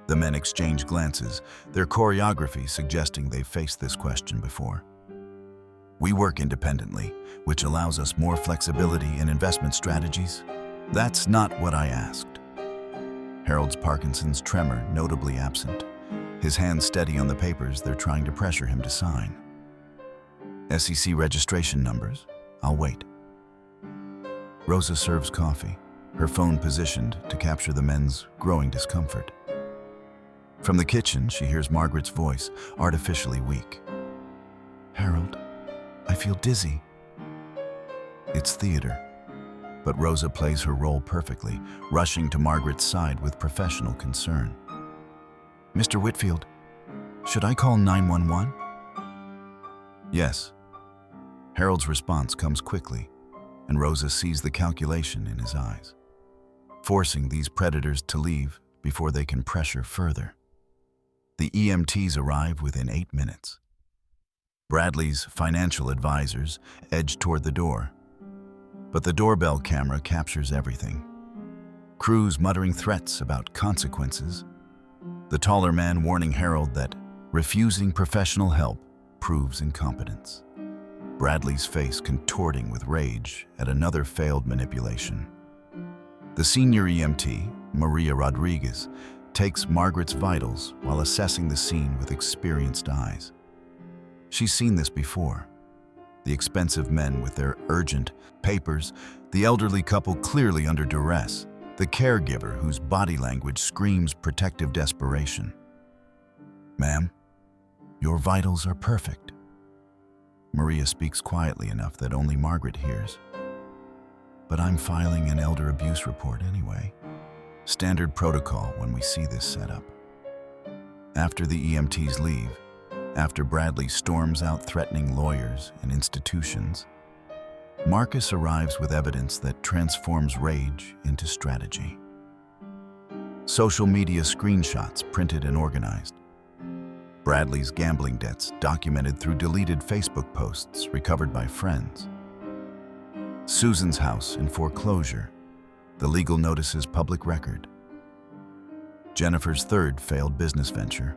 [SPEAKER 1] The men exchange glances, their choreography suggesting they've faced this question before. We work independently, which allows us more flexibility in investment strategies. That's not what I asked. Harold's Parkinson's tremor notably absent, his hands steady on the papers they're trying to pressure him to sign. SEC registration numbers? I'll wait. Rosa serves coffee, her phone positioned to capture the men's growing discomfort. From the kitchen, she hears Margaret's voice, artificially weak. Harold, I feel dizzy. It's theater. But Rosa plays her role perfectly, rushing to Margaret's side with professional concern. "Mr. Whitfield, should I call 911? "Yes." Harold's response comes quickly, and Rosa sees the calculation in his eyes, forcing these predators to leave before they can pressure further. The EMTs arrive within 8 minutes. Bradley's financial advisors edge toward the door, but the doorbell camera captures everything. Crews muttering threats about consequences, the taller man warning Harold that refusing professional help proves incompetence. Bradley's face contorting with rage at another failed manipulation. The senior EMT, Maria Rodriguez, takes Margaret's vitals while assessing the scene with experienced eyes. She's seen this before. The expensive men with their urgent papers, the elderly couple clearly under duress, the caregiver whose body language screams protective desperation. "Ma'am, your vitals are perfect." Maria speaks quietly enough that only Margaret hears. "But I'm filing an elder abuse report anyway." Standard protocol when we see this setup. After the EMTs leave, after Bradley storms out threatening lawyers and institutions, Marcus arrives with evidence that transforms rage into strategy. Social media screenshots printed and organized. Bradley's gambling debts documented through deleted Facebook posts recovered by friends. Susan's house in foreclosure, the legal notices public record. Jennifer's third failed business venture,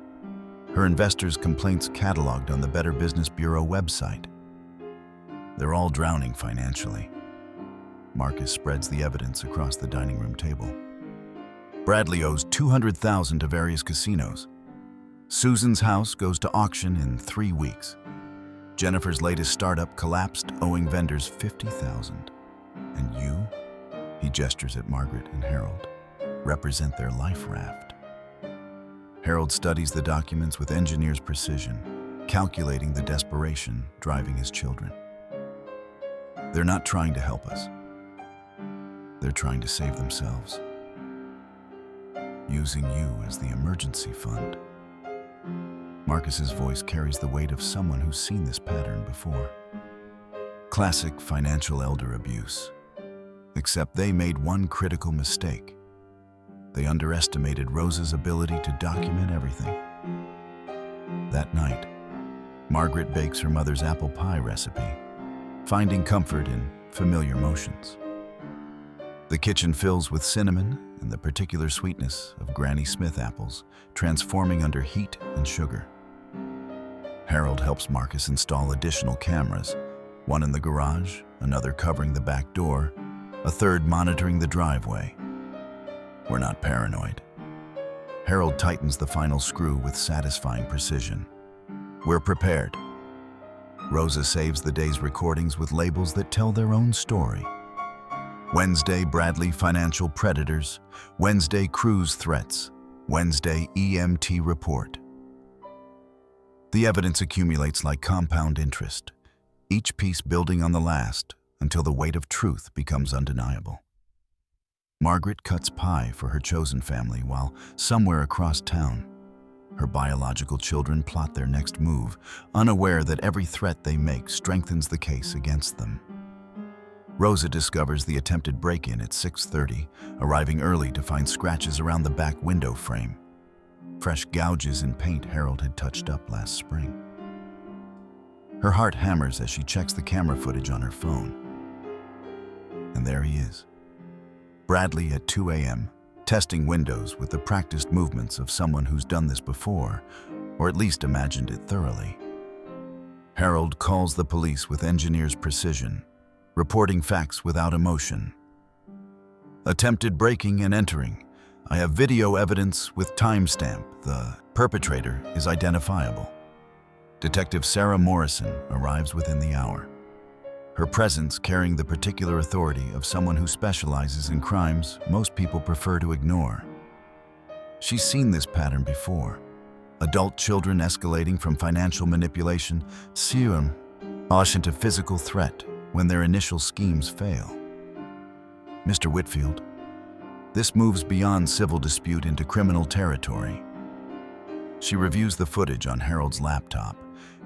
[SPEAKER 1] her investors' complaints cataloged on the Better Business Bureau website. They're all drowning financially. Marcus spreads the evidence across the dining room table. Bradley owes $200,000 to various casinos. Susan's house goes to auction in 3 weeks. Jennifer's latest startup collapsed, owing vendors $50,000. And you, he gestures at Margaret and Harold, represent their life raft. Harold studies the documents with engineer's precision, calculating the desperation driving his children. They're not trying to help us. They're trying to save themselves, using you as the emergency fund. Marcus's voice carries the weight of someone who's seen this pattern before. Classic financial elder abuse. Except they made one critical mistake. They underestimated Rosa's ability to document everything. That night, Margaret bakes her mother's apple pie recipe, finding comfort in familiar motions. The kitchen fills with cinnamon and the particular sweetness of Granny Smith apples, transforming under heat and sugar. Harold helps Marcus install additional cameras, one in the garage, another covering the back door, a third monitoring the driveway. We're not paranoid. Harold tightens the final screw with satisfying precision. We're prepared. Rosa saves the day's recordings with labels that tell their own story. Wednesday, Bradley financial predators. Wednesday, cruise threats. Wednesday, EMT report. The evidence accumulates like compound interest, each piece building on the last until the weight of truth becomes undeniable. Margaret cuts pie for her chosen family while somewhere across town, her biological children plot their next move, unaware that every threat they make strengthens the case against them. Rosa discovers the attempted break-in at 6:30, arriving early to find scratches around the back window frame, fresh gouges in paint Harold had touched up last spring. Her heart hammers as she checks the camera footage on her phone. And there he is, Bradley at 2 a.m., testing windows with the practiced movements of someone who's done this before, or at least imagined it thoroughly. Harold calls the police with engineer's precision, reporting facts without emotion. Attempted breaking and entering. I have video evidence with timestamp. The perpetrator is identifiable. Detective Sarah Morrison arrives within the hour, her presence carrying the particular authority of someone who specializes in crimes most people prefer to ignore. She's seen this pattern before. Adult children escalating from financial manipulation, into physical threat when their initial schemes fail. Mr. Whitfield, this moves beyond civil dispute into criminal territory. She reviews the footage on Harold's laptop,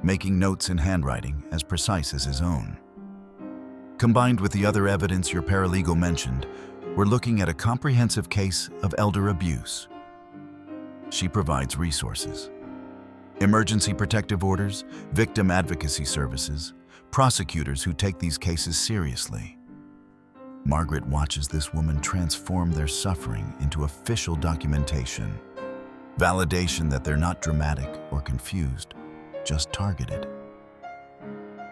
[SPEAKER 1] making notes in handwriting as precise as his own. Combined with the other evidence your paralegal mentioned, we're looking at a comprehensive case of elder abuse. She provides resources: emergency protective orders, victim advocacy services, prosecutors who take these cases seriously. Margaret watches this woman transform their suffering into official documentation, validation that they're not dramatic or confused, just targeted.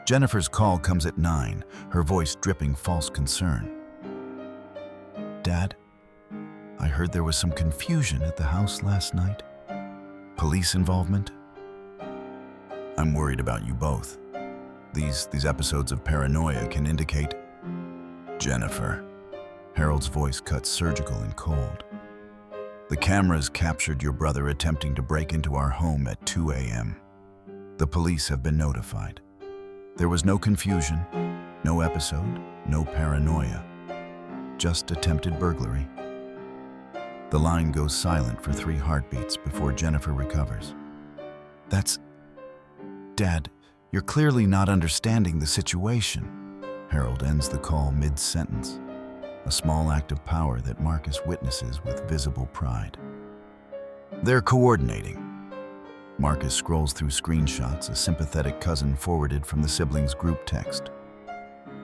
[SPEAKER 1] Jennifer's call comes at 9, her voice dripping false concern. Dad, I heard there was some confusion at the house last night. Police involvement? I'm worried about you both. These episodes of paranoia can indicate... Jennifer. Harold's voice cut surgical and cold. The cameras captured your brother attempting to break into our home at 2 a.m. The police have been notified. There was no confusion, no episode, no paranoia. Just attempted burglary. The line goes silent for 3 heartbeats before Jennifer recovers. That's... Dad, you're clearly not understanding the situation. Harold ends the call mid-sentence, a small act of power that Marcus witnesses with visible pride. They're coordinating. Marcus scrolls through screenshots a sympathetic cousin forwarded from the siblings' group text.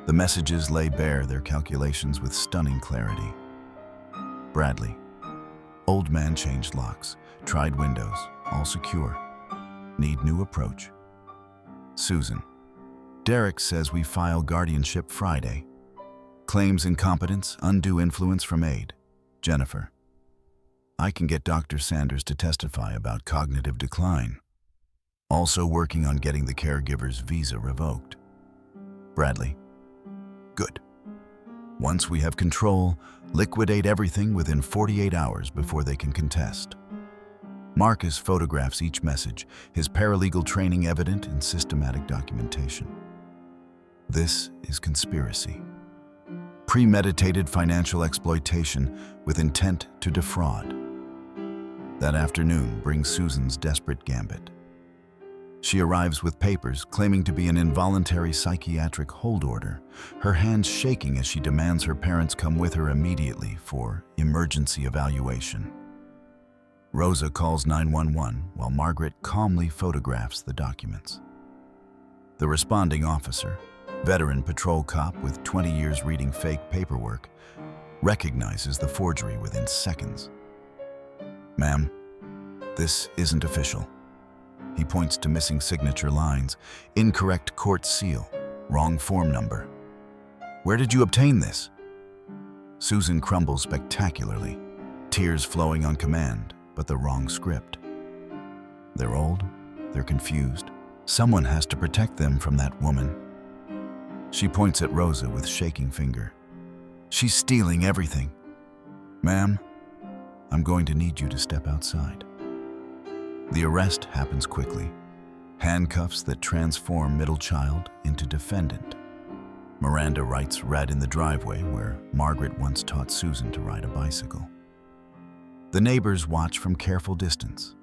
[SPEAKER 1] The messages lay bare their calculations with stunning clarity. Bradley. Old man changed locks, tried windows, all secure. Need new approach. Susan. Derek says we file guardianship Friday. Claims incompetence, undue influence from aide. Jennifer. I can get Dr. Sanders to testify about cognitive decline. Also working on getting the caregiver's visa revoked. Bradley. Good. Once we have control, liquidate everything within 48 hours before they can contest. Marcus photographs each message, his paralegal training evident in systematic documentation. This is conspiracy. Premeditated financial exploitation with intent to defraud. That afternoon brings Susan's desperate gambit. She arrives with papers claiming to be an involuntary psychiatric hold order, her hands shaking as she demands her parents come with her immediately for emergency evaluation. Rosa calls 911 while Margaret calmly photographs the documents. The responding officer, veteran patrol cop with 20 years reading fake paperwork, recognizes the forgery within seconds. Ma'am, this isn't official. He points to missing signature lines, incorrect court seal, wrong form number. Where did you obtain this? Susan crumbles spectacularly, tears flowing on command, but the wrong script. They're old, they're confused. Someone has to protect them from that woman. She points at Rosa with shaking finger. She's stealing everything. Ma'am, I'm going to need you to step outside. The arrest happens quickly. Handcuffs that transform middle child into defendant. Miranda writes right in the driveway where Margaret once taught Susan to ride a bicycle. The neighbors watch from careful distance,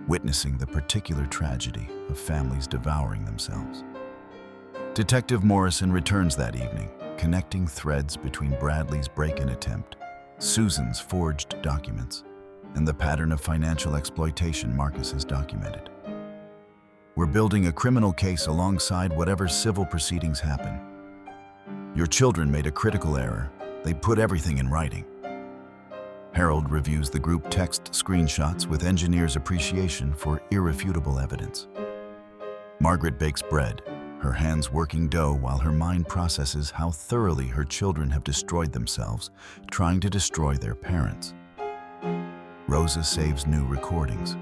[SPEAKER 1] witnessing the particular tragedy of families devouring themselves. Detective Morrison returns that evening, connecting threads between Bradley's break-in attempt, Susan's forged documents, and the pattern of financial exploitation Marcus has documented. We're building a criminal case alongside whatever civil proceedings happen. Your children made a critical error. They put everything in writing. Harold reviews the group text screenshots with engineer's appreciation for irrefutable evidence. Margaret bakes bread, her hands working dough while her mind processes how thoroughly her children have destroyed themselves, trying to destroy their parents. Rosa saves new recordings.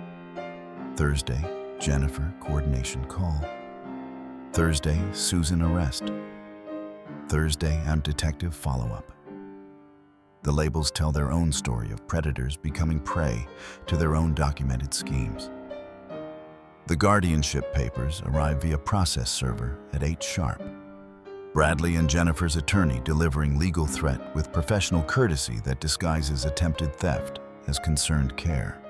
[SPEAKER 1] Thursday, Jennifer coordination call. Thursday, Susan arrest. Thursday, AMP detective follow-up. The labels tell their own story of predators becoming prey to their own documented schemes. The guardianship papers arrive via process server at 8 sharp. Bradley and Jennifer's attorney delivering legal threat with professional courtesy that disguises attempted theft as concerned care.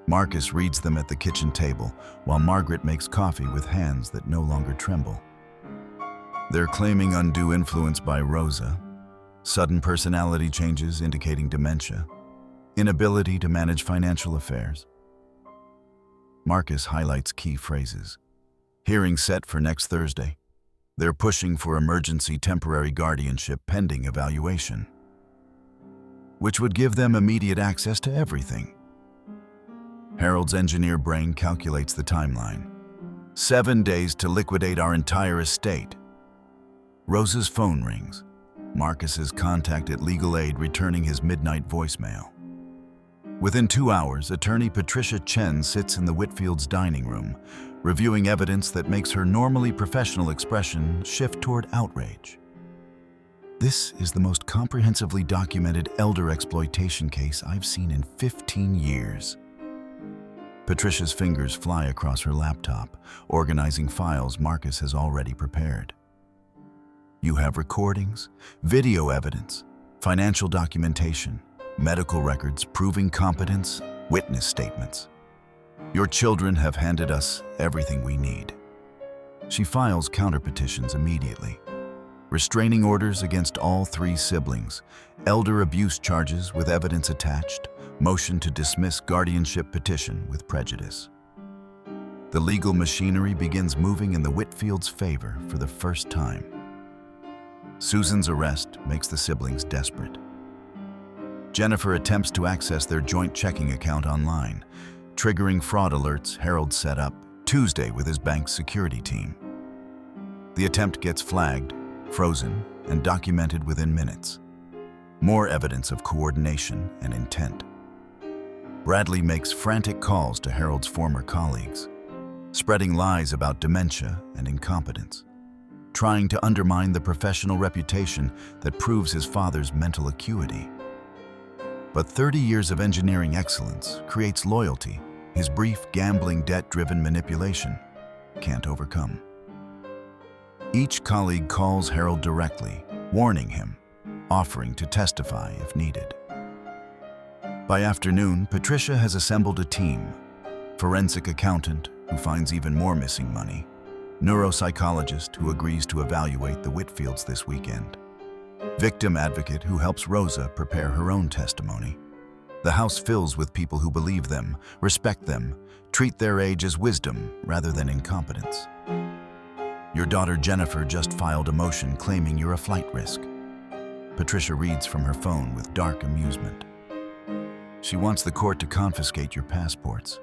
[SPEAKER 1] Marcus reads them at the kitchen table while Margaret makes coffee with hands that no longer tremble. They're claiming undue influence by Rosa, sudden personality changes indicating dementia, inability to manage financial affairs. Marcus highlights key phrases. Hearing set for next Thursday. They're pushing for emergency temporary guardianship pending evaluation, which would give them immediate access to everything. Harold's engineer brain calculates the timeline. 7 days to liquidate our entire estate. Rosa's phone rings. Marcus's contact at legal aid returning his midnight voicemail. Within 2 hours, attorney Patricia Chen sits in the Whitfields' dining room, reviewing evidence that makes her normally professional expression shift toward outrage. This is the most comprehensively documented elder exploitation case I've seen in 15 years. Patricia's fingers fly across her laptop, organizing files Marcus has already prepared. You have recordings, video evidence, financial documentation, medical records proving competence, witness statements. Your children have handed us everything we need. She files counterpetitions immediately. Restraining orders against all 3 siblings, elder abuse charges with evidence attached, motion to dismiss guardianship petition with prejudice. The legal machinery begins moving in the Whitfields' favor for the first time. Susan's arrest makes the siblings desperate. Jennifer attempts to access their joint checking account online, triggering fraud alerts Harold set up Tuesday with his bank's security team. The attempt gets flagged, frozen, and documented within minutes. More evidence of coordination and intent. Bradley makes frantic calls to Harold's former colleagues, spreading lies about dementia and incompetence, trying to undermine the professional reputation that proves his father's mental acuity. But 30 years of engineering excellence creates loyalty his brief, gambling, debt-driven manipulation can't overcome. Each colleague calls Harold directly, warning him, offering to testify if needed. By afternoon, Patricia has assembled a team: forensic accountant who finds even more missing money, neuropsychologist who agrees to evaluate the Whitfields this weekend, victim advocate who helps Rosa prepare her own testimony. The house fills with people who believe them, respect them, treat their age as wisdom rather than incompetence. Your daughter Jennifer just filed a motion claiming you're a flight risk. Patricia reads from her phone with dark amusement. She wants the court to confiscate your passports.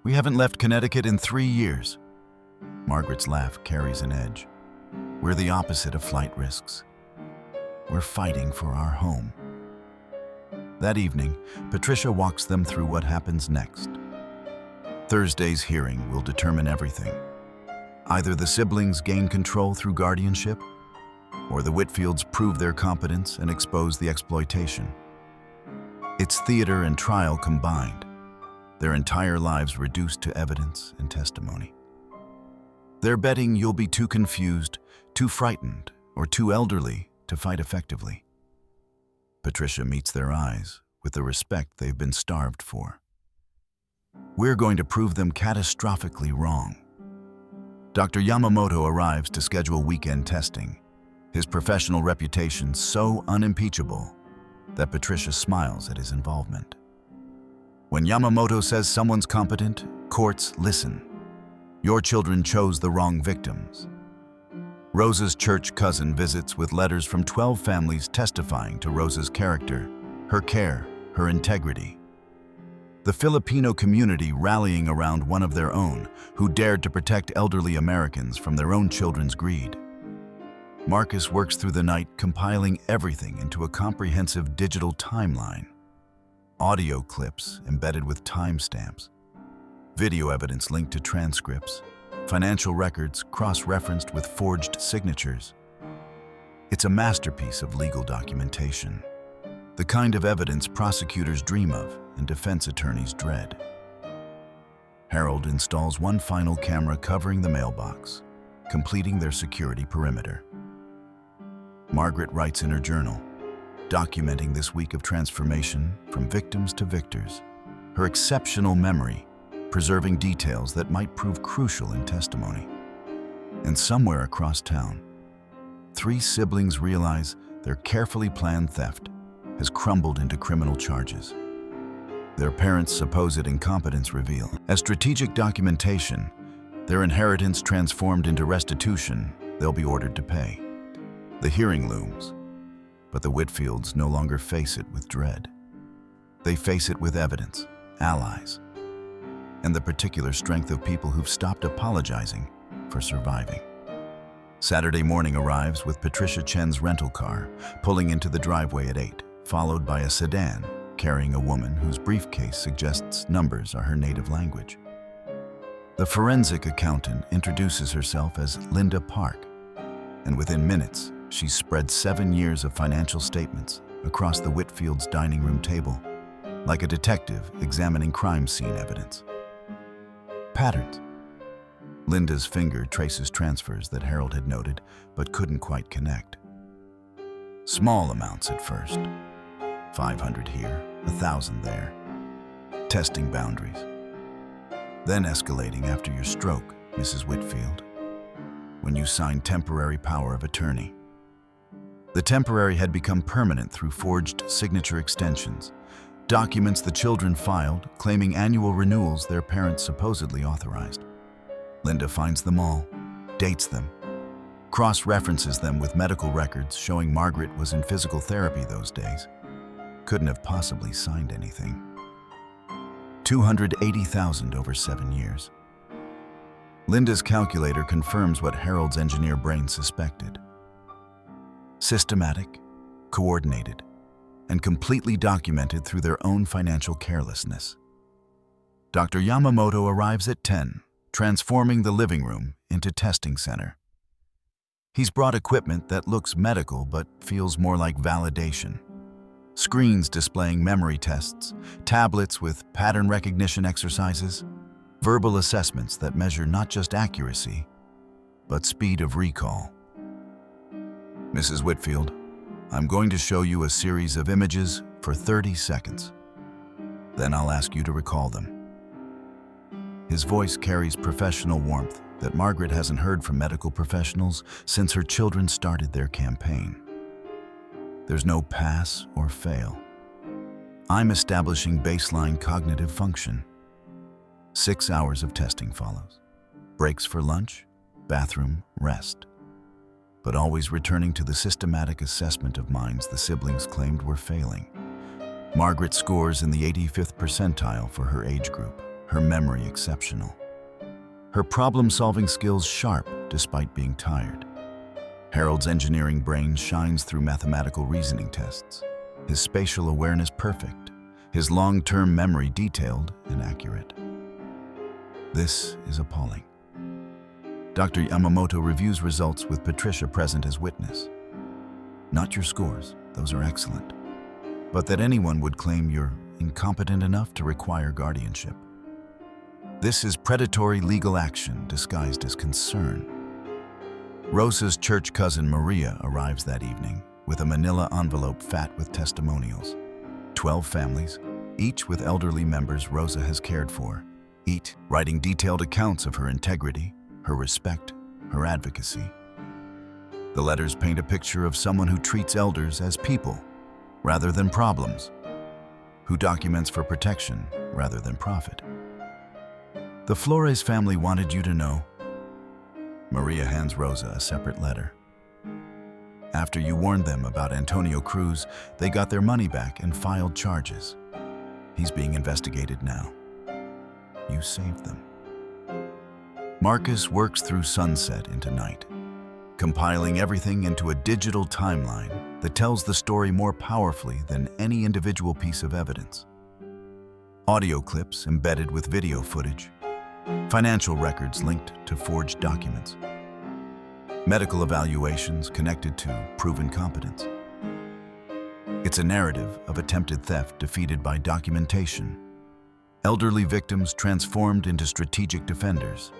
[SPEAKER 1] We haven't left Connecticut in 3 years. Margaret's laugh carries an edge. We're the opposite of flight risks. We're fighting for our home. That evening, Patricia walks them through what happens next. Thursday's hearing will determine everything. Either the siblings gain control through guardianship, or the Whitfields prove their competence and expose the exploitation. It's theater and trial combined, their entire lives reduced to evidence and testimony. They're betting you'll be too confused, too frightened, or too elderly to fight effectively. Patricia meets their eyes with the respect they've been starved for. We're going to prove them catastrophically wrong. Dr. Yamamoto arrives to schedule weekend testing, his professional reputation so unimpeachable that Patricia smiles at his involvement. When Yamamoto says someone's competent, courts listen. Your children chose the wrong victims. Rosa's church cousin visits with letters from 12 families testifying to Rosa's character, her care, her integrity. The Filipino community rallying around one of their own who dared to protect elderly Americans from their own children's greed. Marcus works through the night compiling everything into a comprehensive digital timeline. Audio clips embedded with timestamps, video evidence linked to transcripts, financial records cross-referenced with forged signatures. It's a masterpiece of legal documentation, the kind of evidence prosecutors dream of and defense attorneys dread. Harold installs one final camera covering the mailbox, completing their security perimeter. Margaret writes in her journal, documenting this week of transformation from victims to victors, her exceptional memory, preserving details that might prove crucial in testimony. And somewhere across town, 3 siblings realize their carefully planned theft has crumbled into criminal charges. Their parents' supposed incompetence revealed. As strategic documentation, their inheritance transformed into restitution they'll be ordered to pay. The hearing looms, but the Whitfields no longer face it with dread. They face it with evidence, allies, and the particular strength of people who've stopped apologizing for surviving. Saturday morning arrives with Patricia Chen's rental car pulling into the driveway at 8, followed by a sedan carrying a woman whose briefcase suggests numbers are her native language. The forensic accountant introduces herself as Linda Park, and within minutes, she spread 7 years of financial statements across the Whitfields' dining room table, like a detective examining crime scene evidence. Patterns. Linda's finger traces transfers that Harold had noted but couldn't quite connect. Small amounts at first. 500 here, 1,000 there. Testing boundaries. Then escalating after your stroke, Mrs. Whitfield, when you signed temporary power of attorney. The temporary had become permanent through forged signature extensions, documents the children filed claiming annual renewals their parents supposedly authorized. Linda finds them all, dates them, cross-references them with medical records showing Margaret was in physical therapy those days. Couldn't have possibly signed anything. $280,000 over 7 years. Linda's calculator confirms what Harold's engineer brain suspected. Systematic, coordinated, and completely documented through their own financial carelessness. Dr. Yamamoto arrives at 10, transforming the living room into testing center. He's brought equipment that looks medical but feels more like validation. Screens displaying memory tests, tablets with pattern recognition exercises, verbal assessments that measure not just accuracy, but speed of recall. Mrs. Whitfield, I'm going to show you a series of images for 30 seconds. Then I'll ask you to recall them. His voice carries professional warmth that Margaret hasn't heard from medical professionals since her children started their campaign. There's no pass or fail. I'm establishing baseline cognitive function. 6 hours of testing follows. Breaks for lunch, bathroom, rest. But always returning to the systematic assessment of minds the siblings claimed were failing. Margaret scores in the 85th percentile for her age group, her memory exceptional. Her problem-solving skills sharp despite being tired. Harold's engineering brain shines through mathematical reasoning tests, his spatial awareness perfect, his long-term memory detailed and accurate. This is appalling. Dr. Yamamoto reviews results with Patricia present as witness. Not your scores, those are excellent, but that anyone would claim you're incompetent enough to require guardianship. This is predatory legal action disguised as concern. Rosa's church cousin Maria arrives that evening with a manila envelope fat with testimonials. 12 families, each with elderly members Rosa has cared for, each writing detailed accounts of her integrity, her respect, her advocacy. The letters paint a picture of someone who treats elders as people rather than problems, who documents for protection rather than profit. The Flores family wanted you to know. Maria hands Rosa a separate letter. After you warned them about Antonio Cruz, they got their money back and filed charges. He's being investigated now. You saved them. Marcus works through sunset into night, compiling everything into a digital timeline that tells the story more powerfully than any individual piece of evidence. Audio clips embedded with video footage, financial records linked to forged documents, medical evaluations connected to proven competence. It's a narrative of attempted theft defeated by documentation, elderly victims transformed into strategic defenders,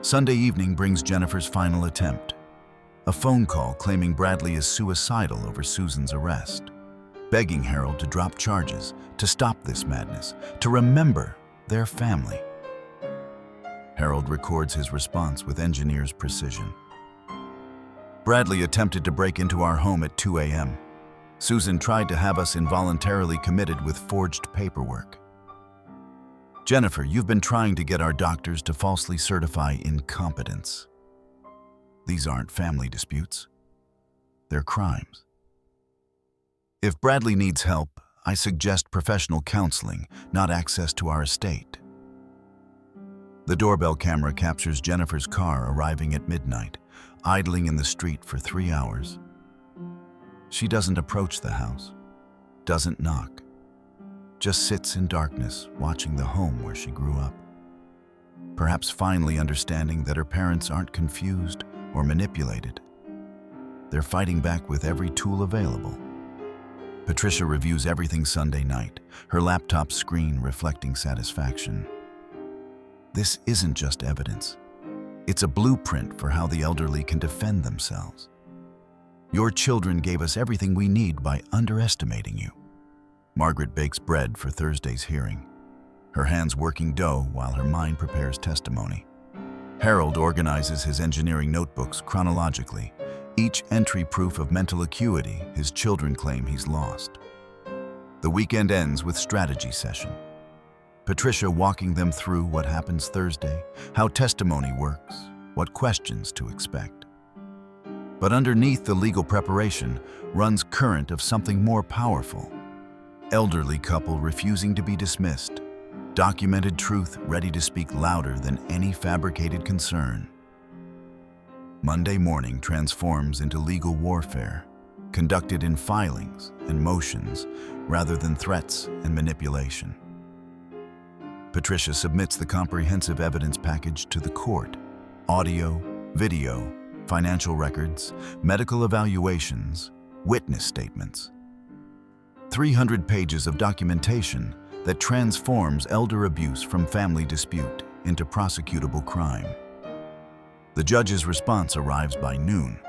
[SPEAKER 1] Sunday evening brings Jennifer's final attempt. A phone call claiming Bradley is suicidal over Susan's arrest, begging Harold to drop charges, to stop this madness, to remember their family. Harold records his response with engineer's precision. Bradley attempted to break into our home at 2 a.m. Susan tried to have us involuntarily committed with forged paperwork. Jennifer, you've been trying to get our doctors to falsely certify incompetence. These aren't family disputes. They're crimes. If Bradley needs help, I suggest professional counseling, not access to our estate. The doorbell camera captures Jennifer's car arriving at midnight, idling in the street for 3 hours. She doesn't approach the house, doesn't knock, just sits in darkness watching the home where she grew up. Perhaps finally understanding that her parents aren't confused or manipulated. They're fighting back with every tool available. Patricia reviews everything Sunday night, her laptop screen reflecting satisfaction. This isn't just evidence. It's a blueprint for how the elderly can defend themselves. Your children gave us everything we need by underestimating you. Margaret bakes bread for Thursday's hearing, her hands working dough while her mind prepares testimony. Harold organizes his engineering notebooks chronologically, each entry proof of mental acuity his children claim he's lost. The weekend ends with strategy session. Patricia walking them through what happens Thursday, how testimony works, what questions to expect. But underneath the legal preparation runs current of something more powerful. Elderly couple refusing to be dismissed. Documented truth ready to speak louder than any fabricated concern. Monday morning transforms into legal warfare, conducted in filings and motions rather than threats and manipulation. Patricia submits the comprehensive evidence package to the court. Audio, video, financial records, medical evaluations, witness statements. 300 pages of documentation that transforms elder abuse from family dispute into prosecutable crime. The judge's response arrives by noon.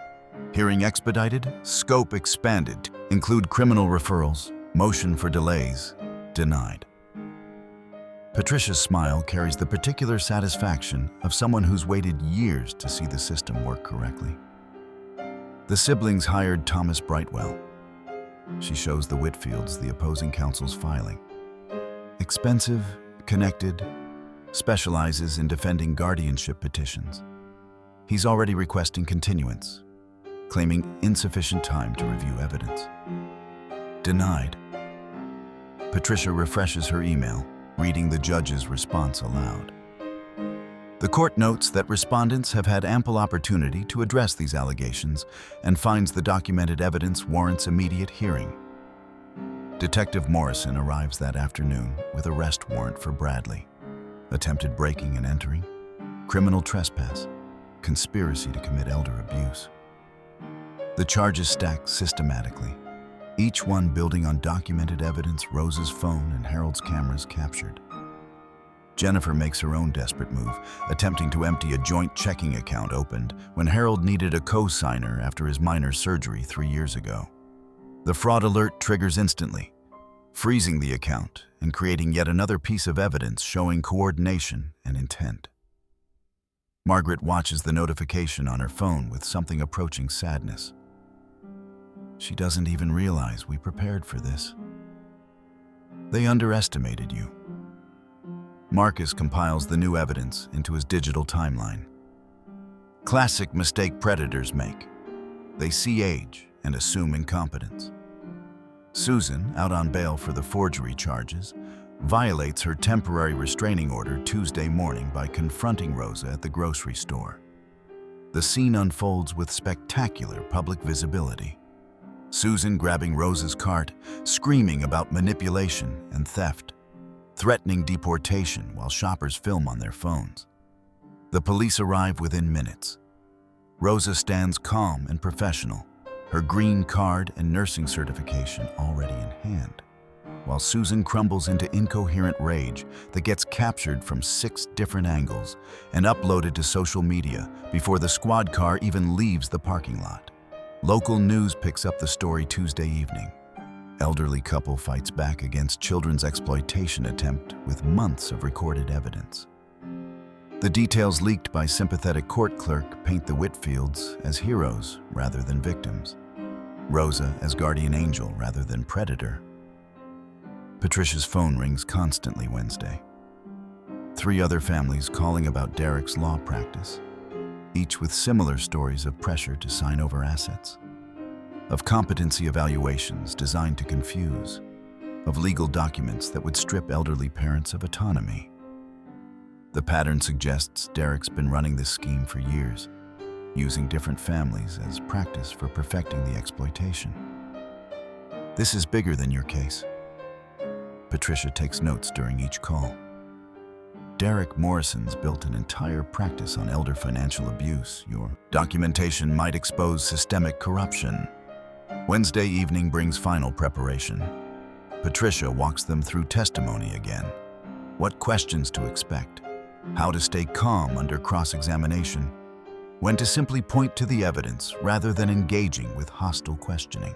[SPEAKER 1] Hearing expedited, scope expanded, include criminal referrals, motion for delays, denied. Patricia's smile carries the particular satisfaction of someone who's waited years to see the system work correctly. The siblings hired Thomas Brightwell. She shows the Whitfields the opposing counsel's filing. Expensive, connected, specializes in defending guardianship petitions. He's already requesting continuance, claiming insufficient time to review evidence. Denied. Patricia refreshes her email, reading the judge's response aloud. The court notes that respondents have had ample opportunity to address these allegations and finds the documented evidence warrants immediate hearing. Detective Morrison arrives that afternoon with arrest warrant for Bradley. Attempted breaking and entering, criminal trespass, conspiracy to commit elder abuse. The charges stack systematically, each one building on documented evidence Rose's phone and Harold's cameras captured. Jennifer makes her own desperate move, attempting to empty a joint checking account opened when Harold needed a co-signer after his minor surgery 3 years ago. The fraud alert triggers instantly, freezing the account and creating yet another piece of evidence showing coordination and intent. Margaret watches the notification on her phone with something approaching sadness. She doesn't even realize we prepared for this. They underestimated you. Marcus compiles the new evidence into his digital timeline. Classic mistake predators make. They see age and assume incompetence. Susan, out on bail for the forgery charges, violates her temporary restraining order Tuesday morning by confronting Rosa at the grocery store. The scene unfolds with spectacular public visibility. Susan grabbing Rosa's cart, screaming about manipulation and theft, threatening deportation while shoppers film on their phones. The police arrive within minutes. Rosa stands calm and professional, her green card and nursing certification already in hand. while Susan crumbles into incoherent rage that gets captured from 6 different angles and uploaded to social media before the squad car even leaves the parking lot. Local news picks up the story Tuesday evening. Elderly couple fights back against children's exploitation attempt with months of recorded evidence. The details leaked by sympathetic court clerk paint the Whitfields as heroes rather than victims. Rosa as guardian angel rather than predator. Patricia's phone rings constantly Wednesday. 3 other families calling about Derek's law practice, each with similar stories of pressure to sign over assets, of competency evaluations designed to confuse, of legal documents that would strip elderly parents of autonomy. The pattern suggests Derek's been running this scheme for years, using different families as practice for perfecting the exploitation. This is bigger than your case. Patricia takes notes during each call. Derek Morrison's built an entire practice on elder financial abuse. Your documentation might expose systemic corruption. Wednesday evening brings final preparation. Patricia walks them through testimony again. What questions to expect, how to stay calm under cross-examination, when to simply point to the evidence rather than engaging with hostile questioning.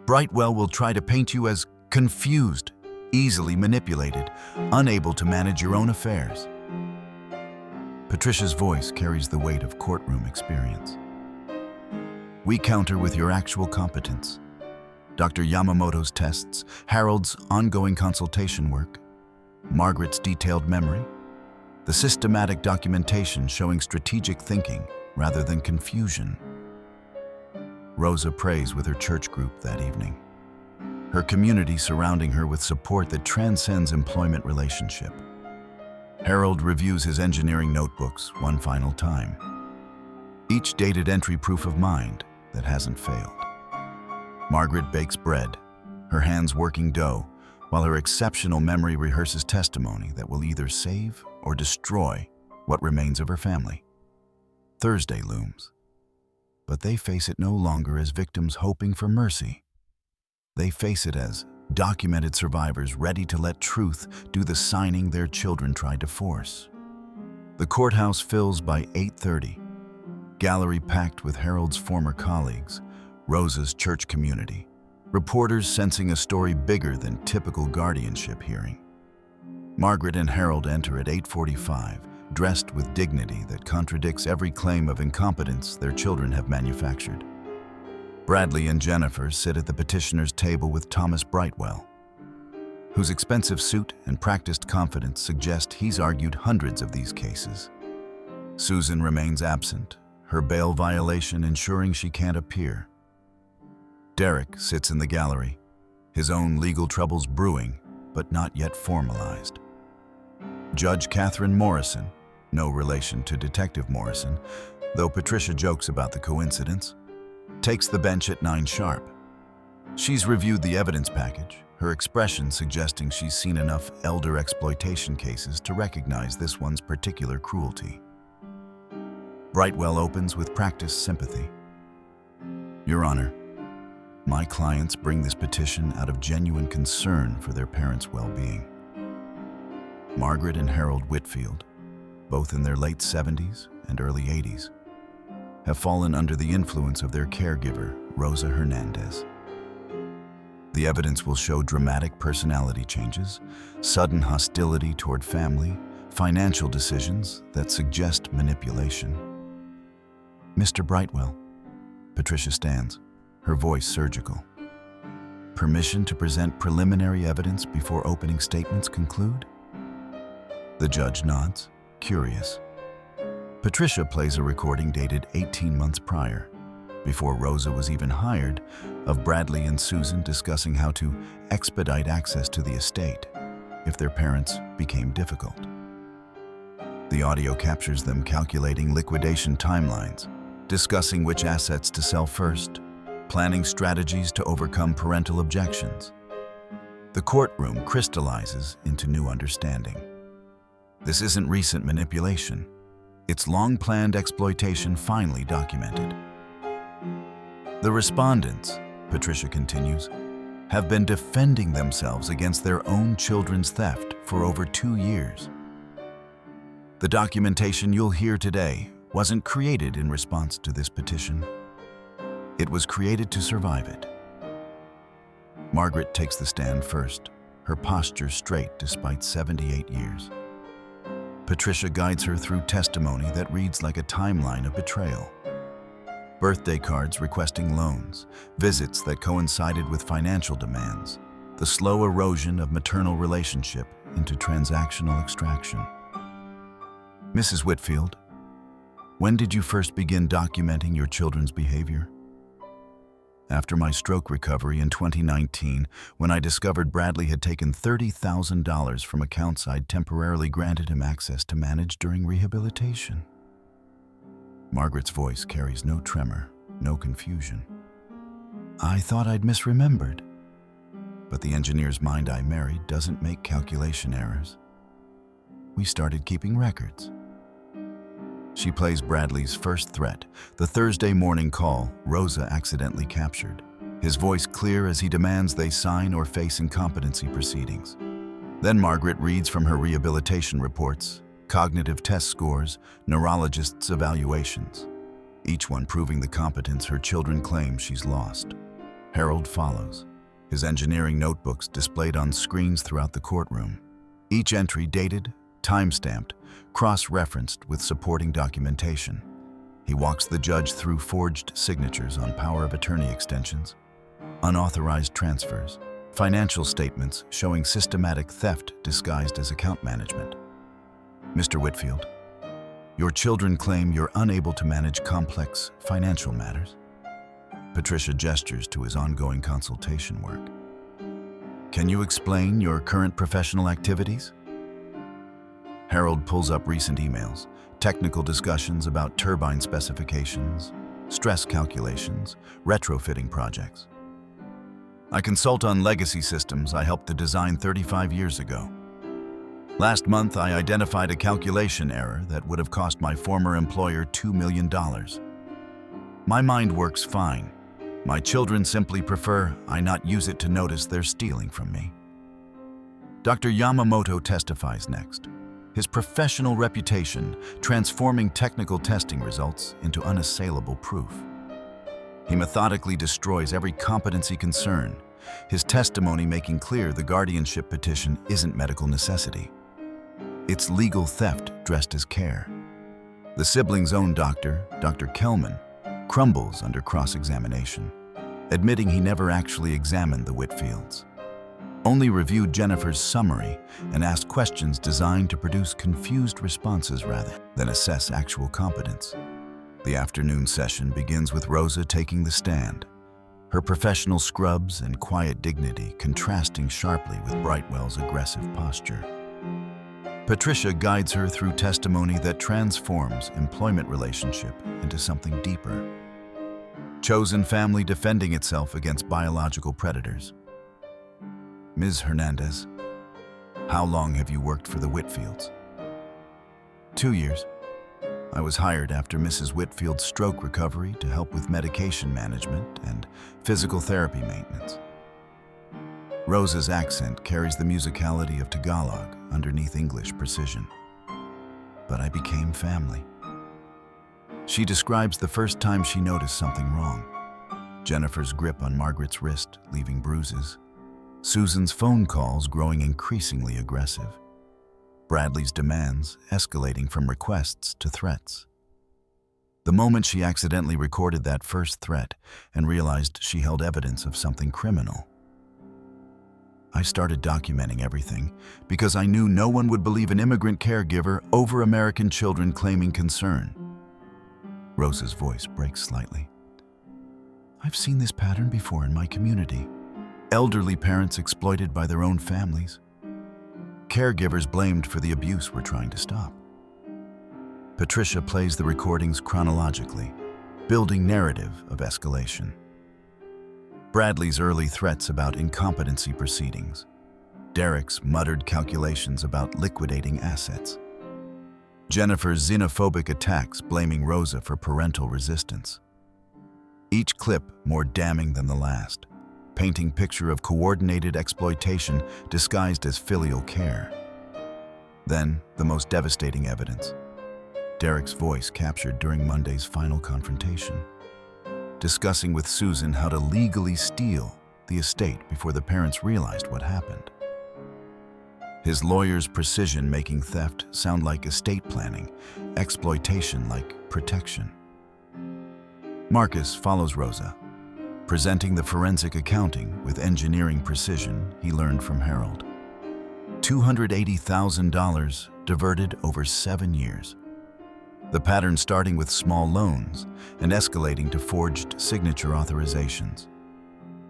[SPEAKER 1] Brightwell will try to paint you as confused, easily manipulated, unable to manage your own affairs. Patricia's voice carries the weight of courtroom experience. We counter with your actual competence. Dr. Yamamoto's tests, Harold's ongoing consultation work, Margaret's detailed memory, the systematic documentation showing strategic thinking rather than confusion. Rosa prays with her church group that evening, her community surrounding her with support that transcends employment relationship. Harold reviews his engineering notebooks one final time, each dated entry proof of mind that hasn't failed. Margaret bakes bread, her hands working dough, while her exceptional memory rehearses testimony that will either save or destroy what remains of her family. Thursday looms, but they face it no longer as victims hoping for mercy. They face it as documented survivors ready to let truth do the signing their children tried to force. The courthouse fills by 8:30, gallery packed with Harold's former colleagues, Rosa's church community, reporters sensing a story bigger than typical guardianship hearing. Margaret and Harold enter at 8:45, dressed with dignity that contradicts every claim of incompetence their children have manufactured. Bradley and Jennifer sit at the petitioner's table with Thomas Brightwell, whose expensive suit and practiced confidence suggest he's argued hundreds of these cases. Susan remains absent, her bail violation ensuring she can't appear. Derek sits in the gallery, his own legal troubles brewing, but not yet formalized. Judge Catherine Morrison, no relation to Detective Morrison, though Patricia jokes about the coincidence, takes the bench at 9 sharp. She's reviewed the evidence package, her expression suggesting she's seen enough elder exploitation cases to recognize this one's particular cruelty. Brightwell opens with practiced sympathy. Your Honor, my clients bring this petition out of genuine concern for their parents' well-being. Margaret and Harold Whitfield, both in their late 70s and early 80s, have fallen under the influence of their caregiver, Rosa Hernandez. The evidence will show dramatic personality changes, sudden hostility toward family, financial decisions that suggest manipulation. Mr. Brightwell, Patricia stands, her voice surgical. Permission to present preliminary evidence before opening statements conclude? The judge nods, curious. Patricia plays a recording dated 18 months prior, before Rosa was even hired, of Bradley and Susan discussing how to expedite access to the estate if their parents became difficult. The audio captures them calculating liquidation timelines, discussing which assets to sell first, planning strategies to overcome parental objections. The courtroom crystallizes into new understanding. This isn't recent manipulation. It's long-planned exploitation finally documented. The respondents, Patricia continues, have been defending themselves against their own children's theft for over 2 years. The documentation you'll hear today wasn't created in response to this petition. It was created to survive it. Margaret takes the stand first, her posture straight despite 78 years. Patricia guides her through testimony that reads like a timeline of betrayal. Birthday cards requesting loans, visits that coincided with financial demands, the slow erosion of maternal relationship into transactional extraction. Mrs. Whitfield, when did you first begin documenting your children's behavior? After my stroke recovery in 2019, when I discovered Bradley had taken $30,000 from accounts I'd temporarily granted him access to manage during rehabilitation. Margaret's voice carries no tremor, no confusion. I thought I'd misremembered. But the engineer's mind I married doesn't make calculation errors. We started keeping records. She plays Bradley's first threat, the Thursday morning call Rosa accidentally captured, his voice clear as he demands they sign or face incompetency proceedings. Then Margaret reads from her rehabilitation reports, cognitive test scores, neurologists' evaluations, each one proving the competence her children claim she's lost. Harold follows, his engineering notebooks displayed on screens throughout the courtroom, each entry dated, time-stamped, cross-referenced with supporting documentation. He walks the judge through forged signatures on power of attorney extensions, unauthorized transfers, financial statements showing systematic theft disguised as account management. Mr. Whitfield, your children claim you're unable to manage complex financial matters. Patricia gestures to his ongoing consultation work. Can you explain your current professional activities? Harold pulls up recent emails, technical discussions about turbine specifications, stress calculations, retrofitting projects. I consult on legacy systems I helped to design 35 years ago. Last month, I identified a calculation error that would have cost my former employer $2 million. My mind works fine. My children simply prefer I not use it to notice they're stealing from me. Dr. Yamamoto testifies next. His professional reputation transforming technical testing results into unassailable proof. He methodically destroys every competency concern, his testimony making clear the guardianship petition isn't medical necessity. It's legal theft dressed as care. The siblings' own doctor, Dr. Kelman, crumbles under cross-examination, admitting he never actually examined the Whitfields. Only reviewed Jennifer's summary and asked questions designed to produce confused responses rather than assess actual competence. The afternoon session begins with Rosa taking the stand, her professional scrubs and quiet dignity contrasting sharply with Brightwell's aggressive posture. Patricia guides her through testimony that transforms employment relationship into something deeper. Chosen family defending itself against biological predators. Ms. Hernandez, how long have you worked for the Whitfields? 2 years. I was hired after Mrs. Whitfield's stroke recovery to help with medication management and physical therapy maintenance. Rosa's accent carries the musicality of Tagalog underneath English precision. But I became family. She describes the first time she noticed something wrong. Jennifer's grip on Margaret's wrist, leaving bruises. Susan's phone calls growing increasingly aggressive. Bradley's demands escalating from requests to threats. The moment she accidentally recorded that first threat and realized she held evidence of something criminal. I started documenting everything because I knew no one would believe an immigrant caregiver over American children claiming concern. Rosa's voice breaks slightly. I've seen this pattern before in my community. Elderly parents exploited by their own families. Caregivers blamed for the abuse we're trying to stop. Patricia plays the recordings chronologically, building narrative of escalation. Bradley's early threats about incompetency proceedings. Derek's muttered calculations about liquidating assets. Jennifer's xenophobic attacks blaming Rosa for parental resistance. Each clip more damning than the last, painting picture of coordinated exploitation disguised as filial care. Then, the most devastating evidence. Derek's voice captured during Monday's final confrontation, discussing with Susan how to legally steal the estate before the parents realized what happened. His lawyer's precision making theft sound like estate planning, exploitation like protection. Marcus follows Rosa, presenting the forensic accounting with engineering precision he learned from Harold. $280,000 diverted over 7 years. The pattern starting with small loans and escalating to forged signature authorizations.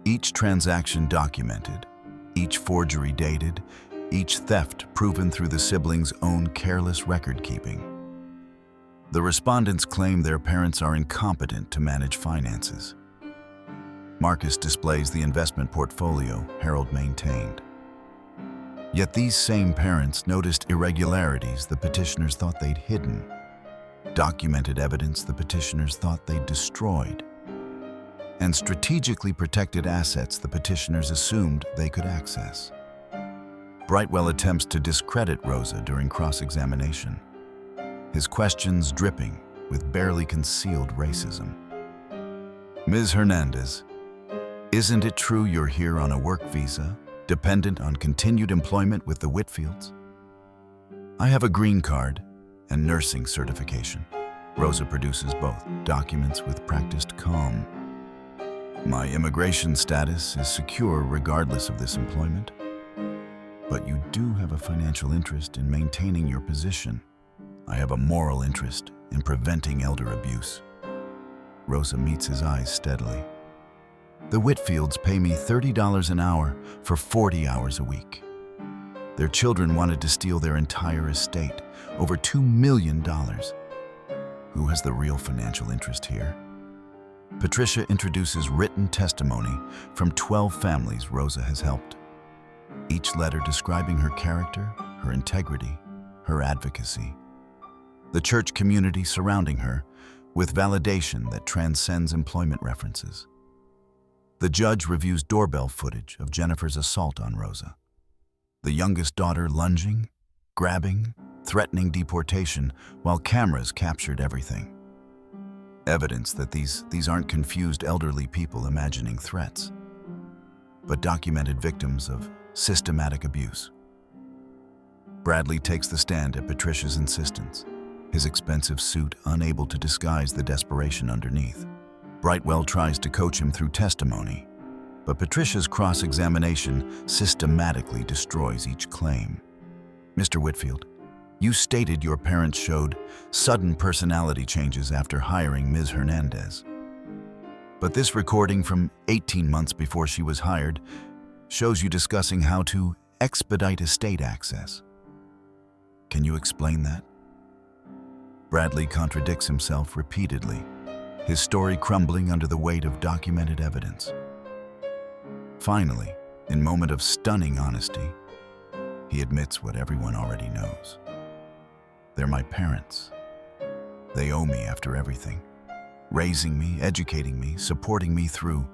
[SPEAKER 1] Each transaction documented, each forgery dated, each theft proven through the siblings' own careless record-keeping. The respondents claim their parents are incompetent to manage finances. Marcus displays the investment portfolio Harold maintained. Yet these same parents noticed irregularities the petitioners thought they'd hidden, documented evidence the petitioners thought they'd destroyed, and strategically protected assets the petitioners assumed they could access. Brightwell attempts to discredit Rosa during cross-examination, his questions dripping with barely concealed racism. Ms. Hernandez, isn't it true you're here on a work visa, dependent on continued employment with the Whitfields? I have a green card and nursing certification. Rosa produces both documents with practiced calm. My immigration status is secure regardless of this employment. But you do have a financial interest in maintaining your position. I have a moral interest in preventing elder abuse. Rosa meets his eyes steadily. The Whitfields pay me $30 an hour for 40 hours a week. Their children wanted to steal their entire estate, over $2 million. Who has the real financial interest here? Patricia introduces written testimony from 12 families Rosa has helped. Each letter describing her character, her integrity, her advocacy. The church community surrounding her with validation that transcends employment references. The judge reviews doorbell footage of Jennifer's assault on Rosa. The youngest daughter lunging, grabbing, threatening deportation while cameras captured everything. Evidence that these aren't confused elderly people imagining threats, but documented victims of systematic abuse. Bradley takes the stand at Patricia's insistence, his expensive suit unable to disguise the desperation underneath. Brightwell tries to coach him through testimony, but Patricia's cross-examination systematically destroys each claim. Mr. Whitfield, you stated your parents showed sudden personality changes after hiring Ms. Hernandez. But this recording from 18 months before she was hired shows you discussing how to expedite estate access. Can you explain that? Bradley contradicts himself repeatedly, his story crumbling under the weight of documented evidence. Finally, in a moment of stunning honesty, he admits what everyone already knows. They're my parents. They owe me after everything, raising me, educating me, supporting me through.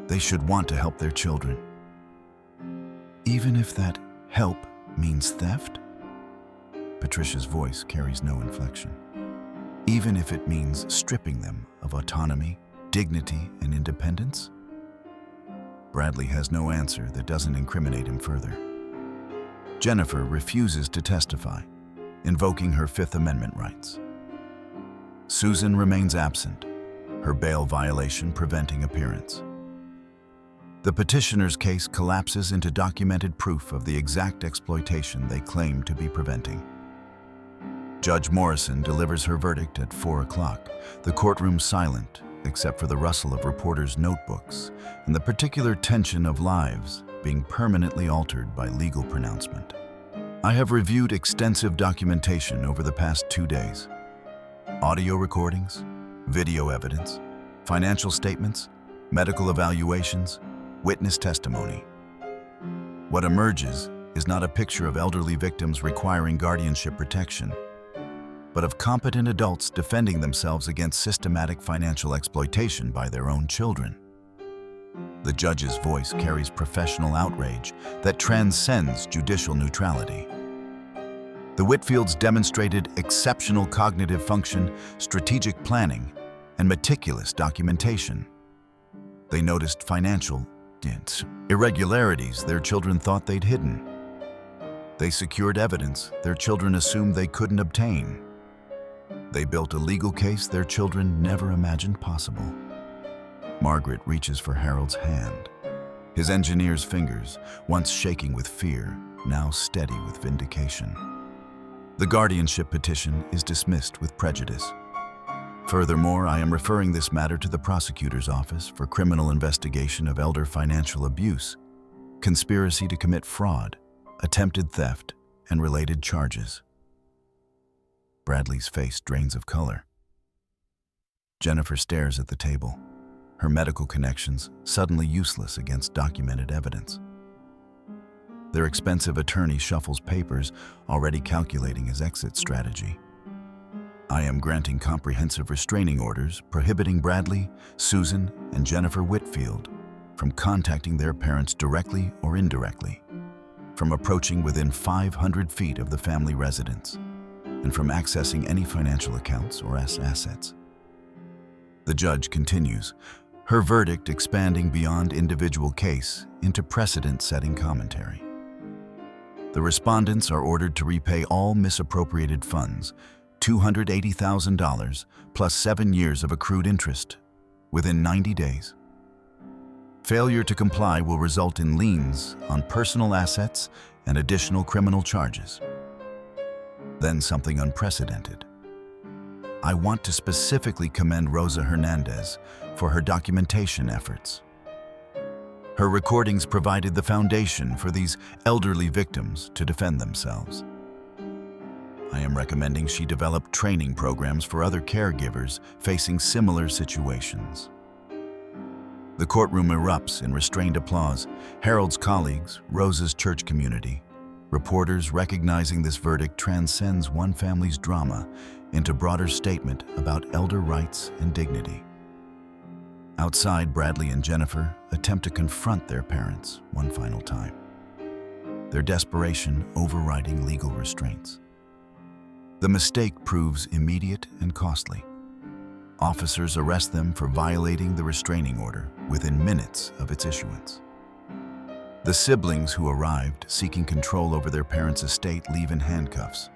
[SPEAKER 1] They should want to help their children. Even if that help means theft? Patricia's voice carries no inflection. Even if it means stripping them of autonomy, dignity, and independence? Bradley has no answer that doesn't incriminate him further. Jennifer refuses to testify, invoking her Fifth Amendment rights. Susan remains absent, her bail violation preventing appearance. The petitioner's case collapses into documented proof of the exact exploitation they claim to be preventing. Judge Morrison delivers her verdict at 4 o'clock, the courtroom silent except for the rustle of reporters' notebooks and the particular tension of lives being permanently altered by legal pronouncement. I have reviewed extensive documentation over the past 2 days. Audio recordings, video evidence, financial statements, medical evaluations, witness testimony. What emerges is not a picture of elderly victims requiring guardianship protection, but of competent adults defending themselves against systematic financial exploitation by their own children. The judge's voice carries professional outrage that transcends judicial neutrality. The Whitfields demonstrated exceptional cognitive function, strategic planning, and meticulous documentation. They noticed financial irregularities their children thought they'd hidden. They secured evidence their children assumed they couldn't obtain. They built a legal case their children never imagined possible. Margaret reaches for Harold's hand. His engineer's fingers, once shaking with fear, now steady with vindication. The guardianship petition is dismissed with prejudice. Furthermore, I am referring this matter to the prosecutor's office for criminal investigation of elder financial abuse, conspiracy to commit fraud, attempted theft, and related charges. Bradley's face drains of color. Jennifer stares at the table, her medical connections suddenly useless against documented evidence. Their expensive attorney shuffles papers, already calculating his exit strategy. I am granting comprehensive restraining orders prohibiting Bradley, Susan, and Jennifer Whitfield from contacting their parents directly or indirectly, from approaching within 500 feet of the family residence, and from accessing any financial accounts or assets. The judge continues, her verdict expanding beyond individual case into precedent-setting commentary. The respondents are ordered to repay all misappropriated funds, $280,000 plus 7 years of accrued interest, within 90 days. Failure to comply will result in liens on personal assets and additional criminal charges. Then something unprecedented. I want to specifically commend Rosa Hernandez for her documentation efforts. Her recordings provided the foundation for these elderly victims to defend themselves. I am recommending she develop training programs for other caregivers facing similar situations. The courtroom erupts in restrained applause. Harold's colleagues, Rosa's church community, reporters recognizing this verdict transcends one family's drama into broader statement about elder rights and dignity. Outside, Bradley and Jennifer attempt to confront their parents one final time, their desperation overriding legal restraints. The mistake proves immediate and costly. Officers arrest them for violating the restraining order within minutes of its issuance. The siblings who arrived seeking control over their parents' estate leave in handcuffs,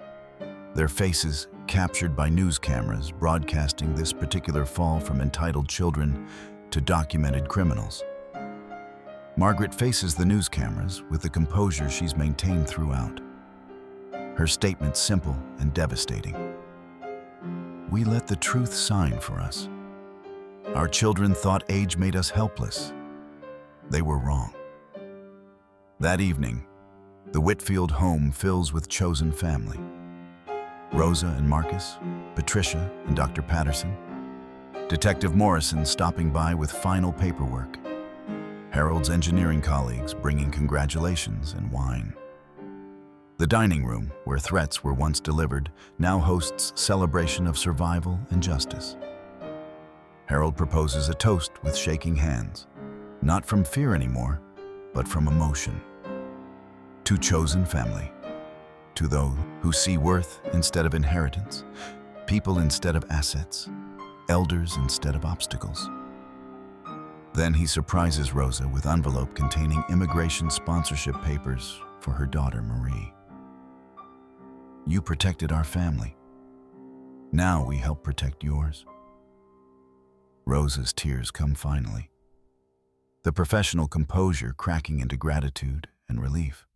[SPEAKER 1] their faces captured by news cameras broadcasting this particular fall from entitled children to documented criminals. Margaret faces the news cameras with the composure she's maintained throughout. Her statement simple and devastating. We let the truth shine for us. Our children thought age made us helpless. They were wrong. That evening, the Whitfield home fills with chosen family. Rosa and Marcus, Patricia and Dr. Patterson, Detective Morrison stopping by with final paperwork, Harold's engineering colleagues bringing congratulations and wine. The dining room, where threats were once delivered, now hosts celebration of survival and justice. Harold proposes a toast with shaking hands, not from fear anymore, but from emotion. To chosen family, to those who see worth instead of inheritance, people instead of assets, elders instead of obstacles. Then he surprises Rosa with an envelope containing immigration sponsorship papers for her daughter Marie. You protected our family. Now we help protect yours. Rosa's tears come finally, the professional composure cracking into gratitude and relief.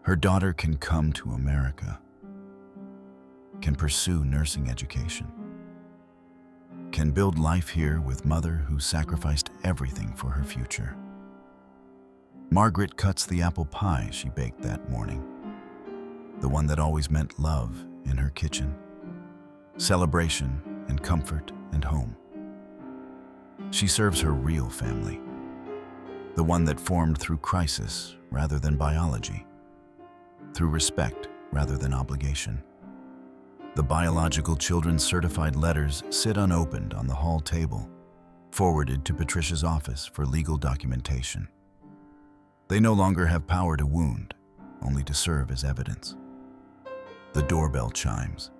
[SPEAKER 1] Her daughter can come to America, can pursue nursing education, can build life here with mother who sacrificed everything for her future. Margaret cuts the apple pie she baked that morning, the one that always meant love in her kitchen, celebration and comfort and home. She serves her real family, the one that formed through crisis rather than biology, through respect rather than obligation. The biological children's certified letters sit unopened on the hall table, forwarded to Patricia's office for legal documentation. They no longer have power to wound, only to serve as evidence. The doorbell chimes.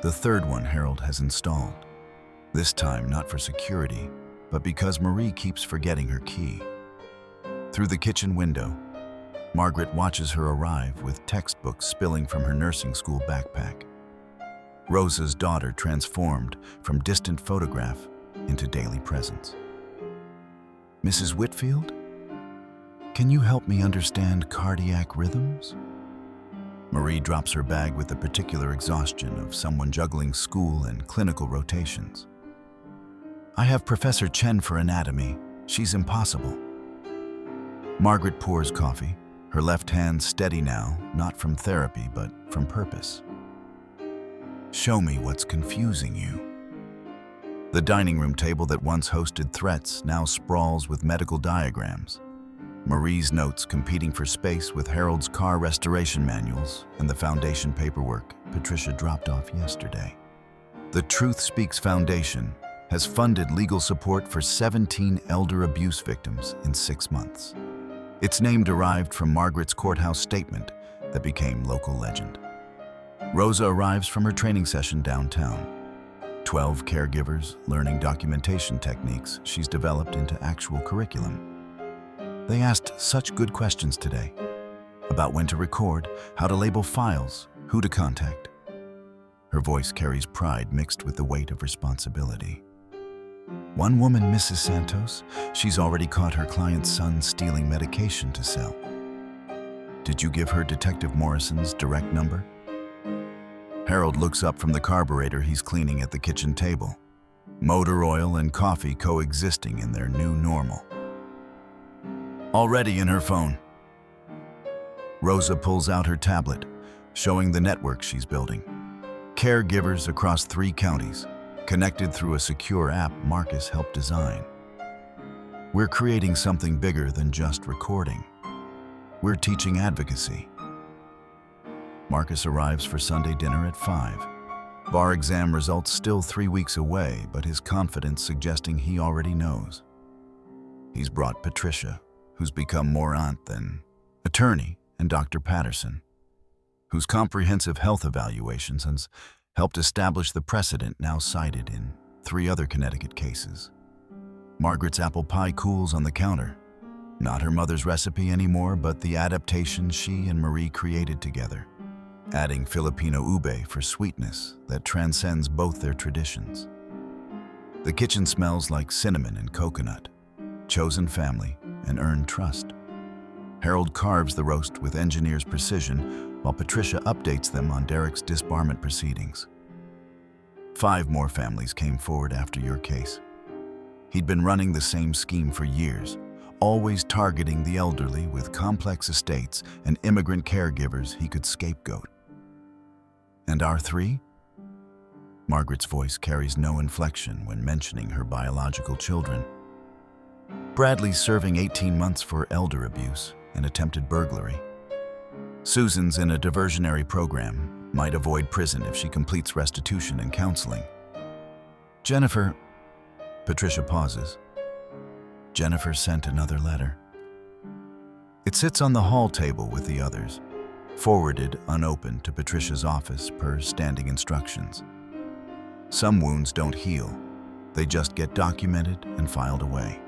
[SPEAKER 1] The third one Harold has installed. This time not for security, but because Marie keeps forgetting her key. Through the kitchen window, Margaret watches her arrive with textbooks spilling from her nursing school backpack. Rosa's daughter transformed from distant photograph into daily presence. Mrs. Whitfield, can you help me understand cardiac rhythms? Marie drops her bag with the particular exhaustion of someone juggling school and clinical rotations. I have Professor Chen for anatomy. She's impossible. Margaret pours coffee, her left hand steady now, not from therapy, but from purpose. Show me what's confusing you. The dining room table that once hosted threats now sprawls with medical diagrams. Marie's notes competing for space with Harold's car restoration manuals and the foundation paperwork Patricia dropped off yesterday. The Truth Speaks Foundation has funded legal support for 17 elder abuse victims in 6 months. Its name derived from Margaret's courthouse statement that became local legend. Rosa arrives from her training session downtown. 12 caregivers learning documentation techniques she's developed into actual curriculum. They asked such good questions today about when to record, how to label files, who to contact. Her voice carries pride mixed with the weight of responsibility. One woman, Mrs. Santos, she's already caught her client's son stealing medication to sell. Did you give her Detective Morrison's direct number? Harold looks up from the carburetor he's cleaning at the kitchen table. Motor oil and coffee coexisting in their new normal. Already in her phone. Rosa pulls out her tablet, showing the network she's building. Caregivers across 3 counties, connected through a secure app Marcus helped design. We're creating something bigger than just recording. We're teaching advocacy. Marcus arrives for Sunday dinner at 5. Bar exam results still 3 weeks away, but his confidence suggesting he already knows. He's brought Patricia, who's become more aunt than attorney, and Dr. Patterson, whose comprehensive health evaluations has helped establish the precedent now cited in 3 other Connecticut cases. Margaret's apple pie cools on the counter. Not her mother's recipe anymore, but the adaptation she and Marie created together, adding Filipino ube for sweetness that transcends both their traditions. The kitchen smells like cinnamon and coconut, chosen family, and earned trust. Harold carves the roast with engineer's precision, while Patricia updates them on Derek's disbarment proceedings. 5 more families came forward after your case. He'd been running the same scheme for years, always targeting the elderly with complex estates and immigrant caregivers he could scapegoat. And our 3? Margaret's voice carries no inflection when mentioning her biological children. Bradley's serving 18 months for elder abuse and attempted burglary. Susan's in a diversionary program, might avoid prison if she completes restitution and counseling. Jennifer, Patricia pauses. Jennifer sent another letter. It sits on the hall table with the others, forwarded unopened to Patricia's office per standing instructions. Some wounds don't heal, they just get documented and filed away.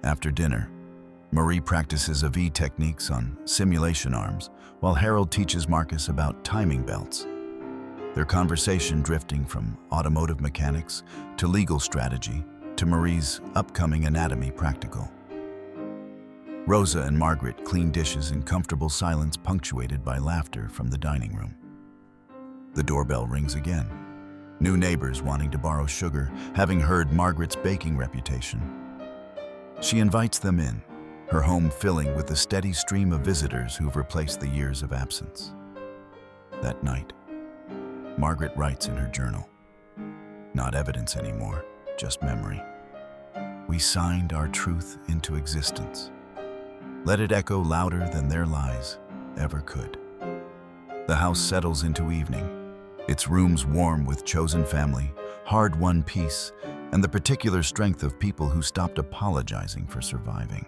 [SPEAKER 1] After dinner, Marie practices AV techniques on simulation arms, while Harold teaches Marcus about timing belts. Their conversation drifting from automotive mechanics to legal strategy to Marie's upcoming anatomy practical. Rosa and Margaret clean dishes in comfortable silence punctuated by laughter from the dining room. The doorbell rings again. New neighbors wanting to borrow sugar, having heard Margaret's baking reputation. She invites them in, her home filling with the steady stream of visitors who've replaced the years of absence. That night, Margaret writes in her journal. Not evidence anymore, just memory. We signed our truth into existence. Let it echo louder than their lies ever could. The house settles into evening, its rooms warm with chosen family, hard-won peace, and the particular strength of people who stopped apologizing for surviving.